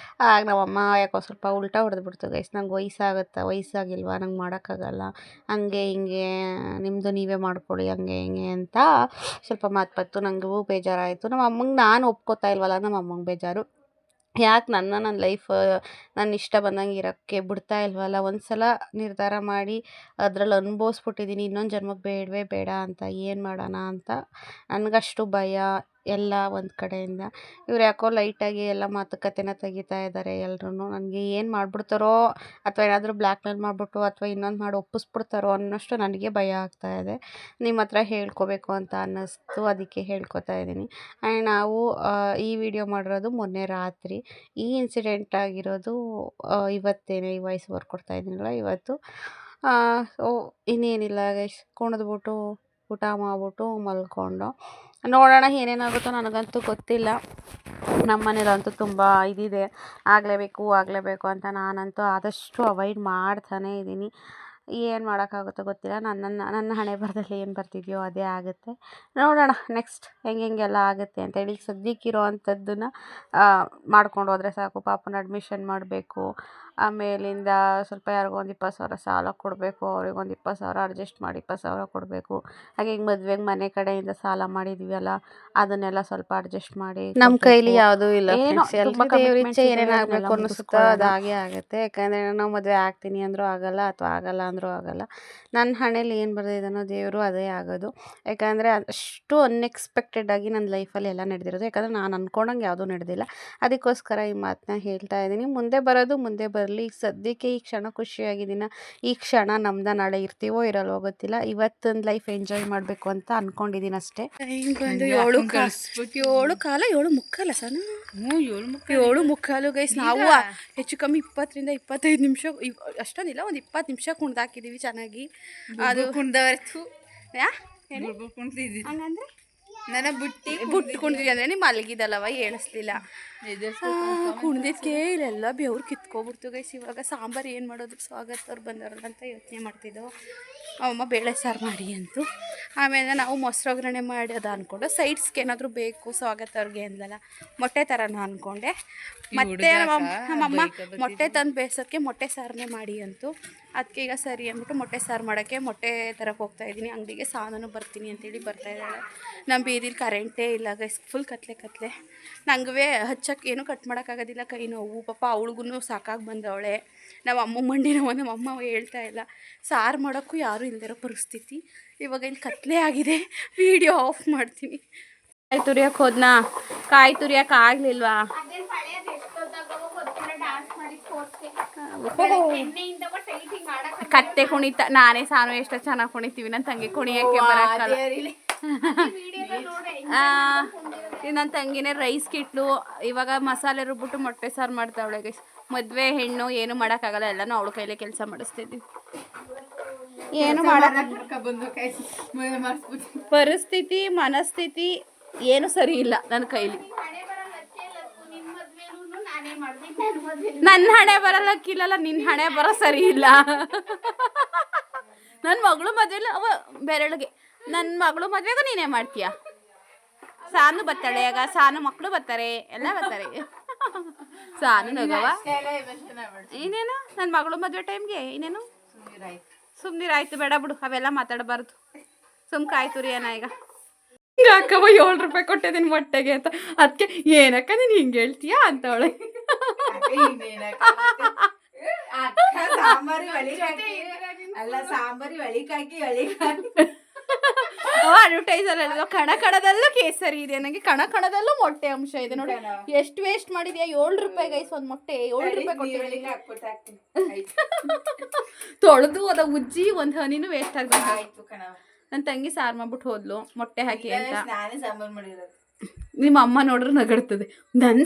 ಆಗ ನಮ್ಮಮ್ಮ ಯಾಕೋ ಸ್ವಲ್ಪ ಉಲ್ಟಾ ಹೊಡೆದ್ಬಿಡ್ತು ಗೈಸ್. ನಂಗೆ ವಯಸ್ಸಾಗಿಲ್ವಾ, ನಂಗೆ ಮಾಡೋಕ್ಕಾಗಲ್ಲ, ಹಂಗೆ ಹಿಂಗೆ ನಿಮ್ಮದು ನೀವೇ ಮಾಡ್ಕೊಳ್ಳಿ ಹಂಗೆ ಹಿಂಗೆ ಅಂತ ಸ್ವಲ್ಪ ಮಾತು ಬಂತು. ನನಗೂ ಬೇಜಾರಾಯಿತು. ನಮ್ಮ ಅಮ್ಮಂಗೆ ನಾನು ಒಪ್ಕೋತಾ ಇಲ್ವಲ್ಲ, ನಮ್ಮ ಅಮ್ಮಂಗೆ ಬೇಜಾರು. ಯಾಕೆ ನನ್ನ ಲೈಫ್ ನನ್ನ ಇಷ್ಟ ಬಂದಂಗೆ ಇರೋಕ್ಕೆ ಬಿಡ್ತಾ ಇಲ್ವಲ್ಲ. ಒಂದು ಸಲ ನಿರ್ಧಾರ ಮಾಡಿ ಅದ್ರಲ್ಲಿ ಅನುಭವಿಸ್ಬಿಟ್ಟಿದ್ದೀನಿ, ಇನ್ನೊಂದು ಜನ್ಮಕ್ಕೆ ಬೇಡವೇ ಬೇಡ ಅಂತ. ಏನು ಮಾಡೋಣ ಅಂತ ನನಗಷ್ಟು ಭಯ ಎಲ್ಲ ಒಂದು ಕಡೆಯಿಂದ. ಇವ್ರು ಯಾಕೋ ಲೈಟಾಗಿ ಎಲ್ಲ ಮಾತುಕತೆನ ತೆಗಿತಾ ಇದ್ದಾರೆ ಎಲ್ರೂ. ನನಗೆ ಏನು ಮಾಡಿಬಿಡ್ತಾರೋ ಅಥವಾ ಏನಾದರೂ ಬ್ಲ್ಯಾಕ್ ಮೇಲ್ ಮಾಡಿಬಿಟ್ಟು ಅಥವಾ ಇನ್ನೊಂದು ಮಾಡಿ ಒಪ್ಪಿಸ್ಬಿಡ್ತಾರೋ ಅನ್ನೋಷ್ಟು ನನಗೆ ಭಯ ಆಗ್ತಾಯಿದೆ. ನಿಮ್ಮ ಹತ್ರ ಹೇಳ್ಕೊಬೇಕು ಅಂತ ಅನ್ನಿಸ್ತು, ಅದಕ್ಕೆ ಹೇಳ್ಕೊತಾ ಇದ್ದೀನಿ. ಆ್ಯಂಡ್ ನಾವು ಈ ವಿಡಿಯೋ ಮಾಡಿರೋದು ಮೊನ್ನೆ ರಾತ್ರಿ. ಈ ಇನ್ಸಿಡೆಂಟ್ ಆಗಿರೋದು ಇವತ್ತೇನೆ, ಈ ವಾಯ್ಸ್ ಓವರ್ ಕೊಡ್ತಾ ಇದ್ದೀನಲ್ಲ ಇವತ್ತು. ಇನ್ನೇನಿಲ್ಲ ಗೈಸ್, ಕುಣಿದ್ಬಿಟ್ಟು ಊಟ ಮಾಡಿಬಿಟ್ಟು ಮಲ್ಕೊಂಡು ನೋಡೋಣ ಏನೇನಾಗುತ್ತೋ. ನನಗಂತೂ ಗೊತ್ತಿಲ್ಲ. ನಮ್ಮ ಮನೇಲಂತೂ ತುಂಬ ಇದಿದೆ, ಆಗಲೇಬೇಕು ಅಂತ. ನಾನಂತೂ ಆದಷ್ಟು ಅವಾಯ್ಡ್ ಮಾಡ್ತಾನೇ ಇದ್ದೀನಿ. ಏನು ಮಾಡೋಕ್ಕಾಗುತ್ತೋ ಗೊತ್ತಿಲ್ಲ. ನನ್ನ ಹಣೆ ಬರದಲ್ಲಿ ಏನು ಬರ್ತಿದೆಯೋ ಅದೇ ಆಗುತ್ತೆ. ನೋಡೋಣ ನೆಕ್ಸ್ಟ್ ಹೆಂಗೆಲ್ಲ ಆಗುತ್ತೆ ಅಂತೇಳಿ. ಈಗ ಸದ್ಯಕ್ಕಿರೋ ಅಂಥದ್ದನ್ನು ಮಾಡ್ಕೊಂಡು ಹೋದರೆ ಸಾಕು. ಪಾಪನ ಅಡ್ಮಿಷನ್ ಮಾಡಬೇಕು, ಆಮೇಲಿಂದ ಸ್ವಲ್ಪ ಯಾರಿಗೋ ಒಂದು 20,000 ಸಾಲ ಕೊಡಬೇಕು, ಅವ್ರಿಗೆ ಒಂದು 20,000 ಅಡ್ಜಸ್ಟ್ ಮಾಡಿ 20,000 ಕೊಡಬೇಕು. ಹಾಗೆ ಈಗ ಮದುವೆಗೆ ಮನೆ ಕಡೆಯಿಂದ ಸಾಲ ಮಾಡಿದ್ವಲ್ಲ, ಅದನ್ನೆಲ್ಲ ಸ್ವಲ್ಪ ಅಡ್ಜಸ್ಟ್ ಮಾಡಿ. ನಮ್ಮ ಕೈಲಿ ಯಾವುದೂ ಇಲ್ಲ, ಏನೇನಾಗಬೇಕು ಅನ್ನಿಸುತ್ತೋ ಅದಾಗೆ ಆಗುತ್ತೆ. ಯಾಕಂದರೆ ನಾವು ಮದುವೆ ಆಗ್ತೀನಿ ಅಂದರೂ ಆಗಲ್ಲ ಅಥವಾ ಆಗಲ್ಲ ಅಂದರೂ ಆಗಲ್ಲ. ನನ್ನ ಹಣೆಯಲ್ಲಿ ಏನು ಬರೆದಿದ್ದಾನೋ ದೇವರು ಅದೇ ಆಗೋದು. ಯಾಕಂದರೆ ಅಷ್ಟು ಅನ್ಎಕ್ಸ್ಪೆಕ್ಟೆಡಾಗಿ ನನ್ನ ಲೈಫಲ್ಲಿ ಎಲ್ಲ ನಡೆದಿರೋದು. ಯಾಕಂದರೆ ನಾನು ಅಂದ್ಕೊಂಡಂಗೆ ಯಾವುದೂ ನಡೆದಿಲ್ಲ. ಅದಕ್ಕೋಸ್ಕರ ಈ ಮಾತನ್ನ ಹೇಳ್ತಾ ಇದ್ದೀನಿ. ಮುಂದೆ ಬರೋದು ಮುಂದೆ ಬರಲಿ. ಸದ್ಯಕ್ಕೆ ಈ ಕ್ಷಣ ಖುಷಿಯಾಗಿದ್ದೀನ. ಈ ಕ್ಷಣ ನಮ್ದು, ನಾಳೆ ಇರ್ತೀವೋ ಇರಲ್ವೋ ಗೊತ್ತಿಲ್ಲ. ಇವತ್ತಿನ ಲೈಫ್ ಎಂಜಾಯ್ ಮಾಡಬೇಕು ಅಂತ ಅಂದ್ಕೊಂಡಿದ್ದೀನಿ ಅಷ್ಟೇ. ಬಂದು 7:15 ಸರ್, 7:15 ಗೈಸ್. ನಾವು ಹೆಚ್ಚು ಕಮ್ಮಿ 20ರಿಂದ 25 ನಿಮಿಷ, ಅಷ್ಟೊಂದಿಲ್ಲ, ಒಂದು 20 ನಿಮಿಷ ಕುಣ್ದಾಕಿದ್ದೀವಿ ಚೆನ್ನಾಗಿ. ಅದು ಕುಣ್ದವರ್ತು ಹಂಗಂದ್ರೆ ನನ್ನ ಬುಟ್ಟು ಕುಣ್ದಿದ್ವಿ ಅಂದರೆ ನಿಮ್ಮ ಮಲಗಿದಲ್ಲವ ಹೇಳಿಸ್ಲಿಲ್ಲ. ಕುಣ್ದಿದ್ಕೆ ಇಲ್ಲೆಲ್ಲ ಬೆವ್ರು ಕಿತ್ಕೊಬಿಡ್ತು ಗೈಸ್. ಇವಾಗ ಸಾಂಬಾರು ಏನು ಮಾಡೋದು, ಸ್ವಾಗತ ಅವ್ರು ಬಂದವ್ರಲ್ಲ ಅಂತ ಯೋಚನೆ ಮಾಡ್ತಿದ್ದೆವು. ಅಮ್ಮ ಬೇಳೆ ಸಾರು ಮಾಡಿ ಅಂತು. ಆಮೇಲೆ ನಾವು ಮೊಸರು ಒಗ್ಗರಣೆ ಮಾಡೋದು ಅಂದ್ಕೊಂಡು ಸೈಡ್ಸ್ಗೆ ಏನಾದರೂ ಬೇಕು ಸ್ವಾಗತ ಅವ್ರಿಗೆ ಅಂದಲ್ಲ, ಮೊಟ್ಟೆ ಥರನ ಅಂದ್ಕೊಂಡೆ. ಮತ್ತೆ ನಮ್ಮಮ್ಮ ಮೊಟ್ಟೆ ತಂದು ಬೇಯಿಸೋಕ್ಕೆ ಮೊಟ್ಟೆ ಸಾರನ್ನೇ ಮಾಡಿ ಅಂತು. ಅದಕ್ಕೆ ಈಗ ಸರಿ ಅಂದ್ಬಿಟ್ಟು ಮೊಟ್ಟೆ ಸಾರು ಮಾಡೋಕ್ಕೆ ಮೊಟ್ಟೆ ತರಕ್ಕೆ ಹೋಗ್ತಾಯಿದ್ದೀನಿ ಅಂಗಡಿಗೆ. ಸಾನೂ ಬರ್ತೀನಿ ಅಂತೇಳಿ ಬರ್ತಾಯಿದ್ದಾಳೆ. ನಮ್ಮ ಬೀದಿಲಿ ಕರೆಂಟೇ ಇಲ್ಲ ಗೈಸ್, ಫುಲ್ ಕತ್ಲೆ. ನಂಗೆ ಹಚ್ಚಕ್ಕೆ ಏನೂ ಕಟ್ ಮಾಡೋಕ್ಕಾಗೋದಿಲ್ಲ, ಕೈ ನೋವು. ಪಾಪ ಅವಳಿಗೂ ಸಾಕಾಗಿ ಬಂದವಳೆ. ನಮ್ಮ ಅಮ್ಮ ಮಂಡಿ ನೋವು, ನಮ್ಮ ಅಮ್ಮ ಹೇಳ್ತಾ ಇಲ್ಲ. ಸಾರು ಮಾಡೋಕ್ಕೂ ಯಾರೂ ಇಲ್ದಿರೋ ಪರಿಸ್ಥಿತಿ. ಇವಾಗ ಇಲ್ಲಿ ಕತ್ಲೆ ಆಗಿದೆ, ವಿಡಿಯೋ ಆಫ್ ಮಾಡ್ತೀನಿ. ಕಾಯಿ ತುರಿಯೋಕೆ ಹೋದ್ನಾ? ಕಾಯಿ ತುರಿಯೋಕೆ ಆಗಲಿಲ್ವಾ? ಕತ್ತೆ ಕುಣಿತ ನಾನೇ ಸಾನು ಎಷ್ಟು ಚೆನ್ನಾಗಿ ಕುಣಿತೀವಿ. ನನ್ನ ತಂಗಿ ಕುಣಿಯೋಕ್ಕೆ ಬರೋಕ್ಕಲ್ಲ. ನನ್ನ ತಂಗಿನೇ ರೈಸ್ ಕಿಟ್ಲು. ಇವಾಗ ಮಸಾಲೆ ರುಬ್ಬಿಟ್ಟು ಮೊಟ್ಟೆ ಸಾರು ಮಾಡ್ತಾವಳೆ ಗೈಸ್. ಮದುವೆ ಹೆಣ್ಣು ಏನು ಮಾಡೋಕ್ಕಾಗಲ್ಲ, ಎಲ್ಲನೂ ಅವಳ ಕೈಲೇ ಕೆಲಸ ಮಾಡಿಸ್ತಿದ್ವಿ. ಏನು ಪರಿಸ್ಥಿತಿ ಮನಸ್ಥಿತಿ ಏನು ಸರಿ ಇಲ್ಲ ನನ್ನ ಕೈಲಿ. ನನ್ನ ಹಣೆ ಬರಲ್ಲಕ್ಕಿಲ್ಲಲ್ಲ, ನಿನ್ನ ಹಣೆ ಬರೋ ಸರಿ ಇಲ್ಲ. ನನ್ನ ಮಗಳು ಮದುವೆಲ್ಲ ಅವ ಬೇರೆಳಿಗೆ, ನನ್ನ ಮಗಳು ಮದುವೆಗೂ ನೀನೇ ಮಾಡ್ತೀಯ. ಸಾನು ಬರ್ತಾಳೆ, ಆಗ ಸಾನು ಮಕ್ಕಳು ಬರ್ತಾರೆ, ಎಲ್ಲ ಬರ್ತಾರೆ. ಸಾನು ನಗವ ಇನ್ನೇನು ನನ್ನ ಮಗಳು ಮದುವೆ ಟೈಮ್ಗೆ ಇನ್ನೇನು ಸುಮ್ಮನಿರಾಯ್ತು. ಬೇಡ ಬಿಡು, ಅವೆಲ್ಲ ಮಾತಾಡಬಾರ್ದು. ಕಾಯಿ ತುರಿಯನ ಈಗ. ಅಕ್ಕವ 7 ರೂಪಾಯಿ ಕೊಟ್ಟಿದ್ದೀನಿ ಮೊಟ್ಟೆಗೆ ಅಂತ. ಅದಕ್ಕೆ ಏನಕ್ಕ ನೀನು ಹಿಂಗೆ ಹೇಳ್ತೀಯಾ ಅಂತವಳೆ. ಅಡ್ವರ್ಟೈಸರ್ ಹೇಳಿದ್ರು ಕಣದಲ್ಲೂ ಕೇಸರಿ ಇದೆ, ನನಗೆ ಕಣದಲ್ಲೂ ಮೊಟ್ಟೆ ಅಂಶ ಇದೆ ನೋಡಿ. ಎಷ್ಟು ವೇಸ್ಟ್ ಮಾಡಿದ್ಯಾ? 7 ರೂಪಾಯಿ ಗೈಸ್ ಒಂದು ಮೊಟ್ಟೆ, 7 ರೂಪಾಯಿ ಕೊಟ್ಟಿದ್ದೀನಿ. ತೊಳೆದು ಅದ ಉಜ್ಜಿ ಒಂದು ಹನಿನೂ ವೇಸ್ಟ್ ಆಗ್ಬೇಕು. ನನ್ನ ತಂಗಿ ಸಾರು ಮಾಡ್ಬಿಟ್ಟು ಹೋದ್ಲು ಮೊಟ್ಟೆ ಹಾಕಿ ಅಂತ. ನಿಮ್ಮ ಅಮ್ಮ ನೋಡ್ರೆ ನಗಡ್ತದೆ, ನನ್ನ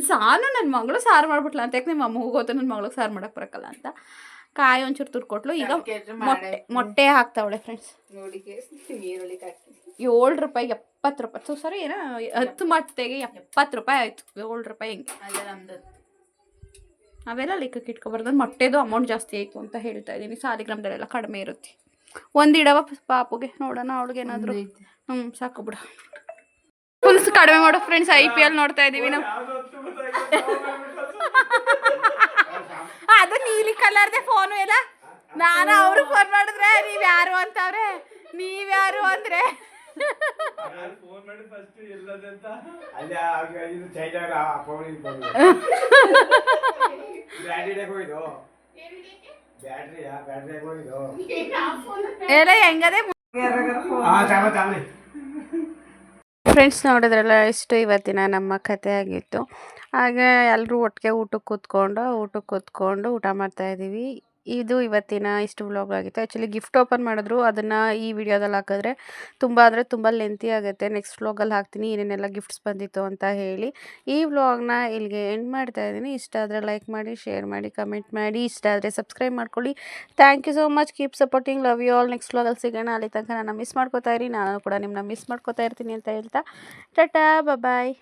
ನನ್ನ ಮಗಳು ಸಾರು ಮಾಡ್ಬಿಟ್ಲ ಅಂತ. ಯಾಕೆ ನಿಮ್ಮ ಅಮ್ಮಗೂ ಗೊತ್ತು ನನ್ನ ಮಗಳಿಗೆ ಸಾರು ಮಾಡಕ್ಕೆ ಬರಕಲ್ಲ ಅಂತ. ಕಾಯಿ ಒಂಚೂರು ತುರ್ಕೊಟ್ಲು. ಈಗ ಮೊಟ್ಟೆ ಹಾಕ್ತಾವಳೆ ಫ್ರೆಂಡ್ಸ್. 7 ರೂಪಾಯಿಗೆ 70 ರೂಪಾಯಿ. ಸರಿ ಏನೋ 10 ಮೊಟ್ಟೆಗೆ 70 ರೂಪಾಯಿ ಆಯಿತು. 7 ರೂಪಾಯಿ ಹಿಂಗೆ ಅವೆಲ್ಲ ಲೆಕ್ಕಕ್ಕೆ ಇಟ್ಕೊಬಾರ್ದು. ಮೊಟ್ಟೆದು ಅಮೌಂಟ್ ಜಾಸ್ತಿ ಆಯಿತು ಅಂತ ಹೇಳ್ತಾ ಇದ್ದೀನಿ. ಸಾಲಿಗ್ರಾಮದಲ್ಲೆಲ್ಲ ಕಡಿಮೆ ಇರುತ್ತೆ. ಒಂದು ಇಡವ ಪಾಪುಗೆ, ನೋಡೋಣ ಅವಳಿಗೆ ಏನಾದರೂ. ಸಾಕು ಬಿಡ. ಫುಲ್ಸ್ ಕಡಿಮೆ ಮಾಡೋ ಫ್ರೆಂಡ್ಸ್. IPL ನೋಡ್ತಾ ಇದ್ದೀವಿ ನಾವು. ಅದು ನೀಲಿ ಕಲರ್ದೆ ಫೋನು ಎಲ್ಲ. ನಾನು ಅವ್ರು ಫೋನ್ ಮಾಡಿದ್ರೆ ನೀವ್ಯಾರು ಅಂತವ್ರೆ, ನೀವ್ಯಾರು ಅಂದ್ರೆ ಎಲ್ಲ ಹೆಂಗದೆ ಫ್ರೆಂಡ್ಸ್. ನೋಡಿದ್ರಲ್ಲ, ಇಷ್ಟು ಇವತ್ತಿನ ನಮ್ಮ ಕತೆ ಆಗಿತ್ತು. ಹಾಗೆ ಎಲ್ಲರೂ ಒಟ್ಟಿಗೆ ಊಟಕ್ಕೆ ಕೂತ್ಕೊಂಡು ಊಟ ಮಾಡ್ತಾಯಿದ್ದೀವಿ. ಇದು ಇವತ್ತಿನ ಇಷ್ಟು ವ್ಲಾಗ್ ಆಗಿತ್ತು. ಆ್ಯಕ್ಚುಲಿ ಗಿಫ್ಟ್ ಓಪನ್ ಮಾಡಿದ್ರು, ಅದನ್ನು ಈ ವಿಡಿಯೋದಲ್ಲಿ ಹಾಕಿದ್ರೆ ತುಂಬ ಲೆಂತಿ ಆಗುತ್ತೆ. ನೆಕ್ಸ್ಟ್ ವ್ಲಾಗಲ್ಲಿ ಹಾಕ್ತೀನಿ ಏನೇನೆಲ್ಲ ಗಿಫ್ಟ್ಸ್ ಬಂದಿತ್ತು ಅಂತ ಹೇಳಿ. ಈ ವ್ಲಾಗ್ನ ಇಲ್ಲಿಗೆ ಎಂಡ್ ಮಾಡ್ತಾ ಇದ್ದೀನಿ. ಇಷ್ಟ ಆದರೆ ಲೈಕ್ ಮಾಡಿ, ಶೇರ್ ಮಾಡಿ, ಕಮೆಂಟ್ ಮಾಡಿ. ಇಷ್ಟ ಆದರೆ ಸಬ್ಸ್ಕ್ರೈಬ್ ಮಾಡ್ಕೊಳ್ಳಿ. Thank you so much. Keep supporting. Love you all. Next ವ್ಲಾಗಲ್ಲಿ ಸಿಗೋಣ. ಅಲ್ಲಿ ತನಕ ನಾನು ಮಿಸ್ ಮಾಡ್ಕೋತಾ ಇರಿ, ನಾನು ಕೂಡ ನಿಮ್ಮನ್ನ ಮಿಸ್ ಮಾಡ್ಕೋತಾ ಇರ್ತೀನಿ ಅಂತ ಹೇಳ್ತಾ ಟಾಟಾ ಬಾಯ್.